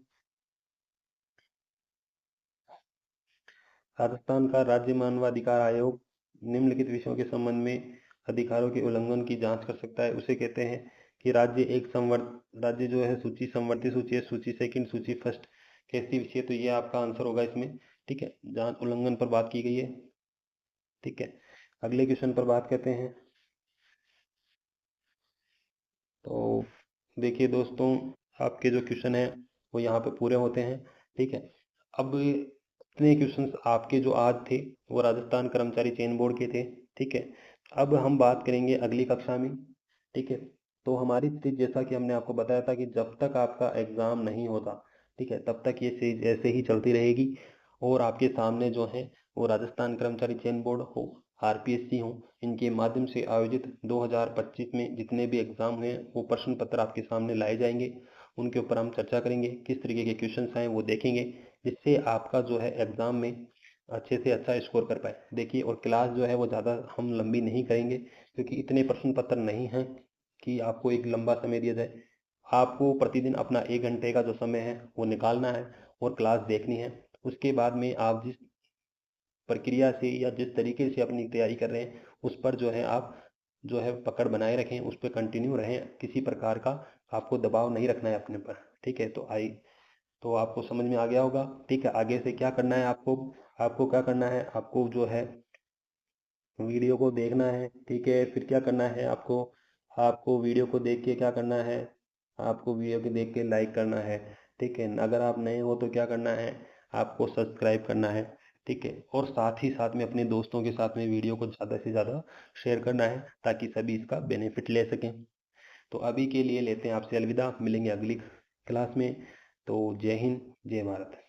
राजस्थान का राज्य मानवाधिकार आयोग निम्नलिखित विषयों के संबंध में अधिकारों के उल्लंघन की जांच कर सकता है। उसे कहते हैं कि राज्य एक संवर्त राज्य जो है सूची, संवर्ती सूची है, सूची सेकंड, सूची फर्स्ट, कैसी विषय? तो ये आपका आंसर होगा इसमें। ठीक है, जांच उल्लंघन पर बात की गई है। ठीक है, अगले क्वेश्चन पर बात करते हैं। तो देखिए दोस्तों, आपके जो क्वेश्चन है वो यहाँ पे पूरे होते हैं। ठीक है, अब इतने क्वेश्चंस आपके जो आज थे वो राजस्थान कर्मचारी चयन बोर्ड के थे। ठीक है, अब हम बात करेंगे अगली कक्षा में। ठीक है, तो हमारी स्थिति जैसा कि हमने आपको बताया था कि जब तक आपका एग्जाम नहीं होता, ठीक है, तब तक ये चीज ऐसे ही चलती रहेगी। और आपके सामने जो है वो राजस्थान कर्मचारी चयन बोर्ड हो, आरपीएससी हो, इनके माध्यम से आयोजित 2025 में जितने भी एग्जाम हैं वो प्रश्न पत्र आपके सामने लाए जाएंगे। उनके ऊपर हम चर्चा करेंगे, किस तरीके के क्वेश्चंस आए वो देखेंगे, जिससे आपका जो है एग्जाम में अच्छे से अच्छा स्कोर कर पाए। देखिए, और क्लास जो है वो ज़्यादा हम लंबी नहीं करेंगे, क्योंकि इतने प्रश्न पत्र नहीं हैं कि आपको एक लंबा समय दिया जाए। आपको प्रतिदिन अपना 1 घंटे का जो समय है वो निकालना है और क्लास देखनी है। उसके बाद में आप जिस प्रक्रिया से या जिस तरीके से अपनी तैयारी कर रहे हैं उस पर जो है आप जो है पकड़ बनाए रखें, उस पर कंटिन्यू रहें। किसी प्रकार का आपको दबाव नहीं रखना है अपने पर। ठीक है, तो आपको समझ में आ गया होगा। ठीक है, आगे से क्या करना है आपको? आपको क्या करना है? आपको जो है वीडियो को देखना है। ठीक है, फिर क्या करना है आपको? आपको वीडियो को देख के क्या करना है? आपको वीडियो को देख के लाइक करना है। ठीक है, अगर आप नए हो तो क्या करना है? आपको सब्सक्राइब करना है। ठीक है, और साथ ही साथ में अपने दोस्तों के साथ में वीडियो को ज़्यादा से ज़्यादा शेयर करना है, ताकि सभी इसका बेनिफिट ले सकें। तो अभी के लिए लेते हैं आपसे अलविदा, मिलेंगे अगली क्लास में। तो जय हिंद, जय भारत।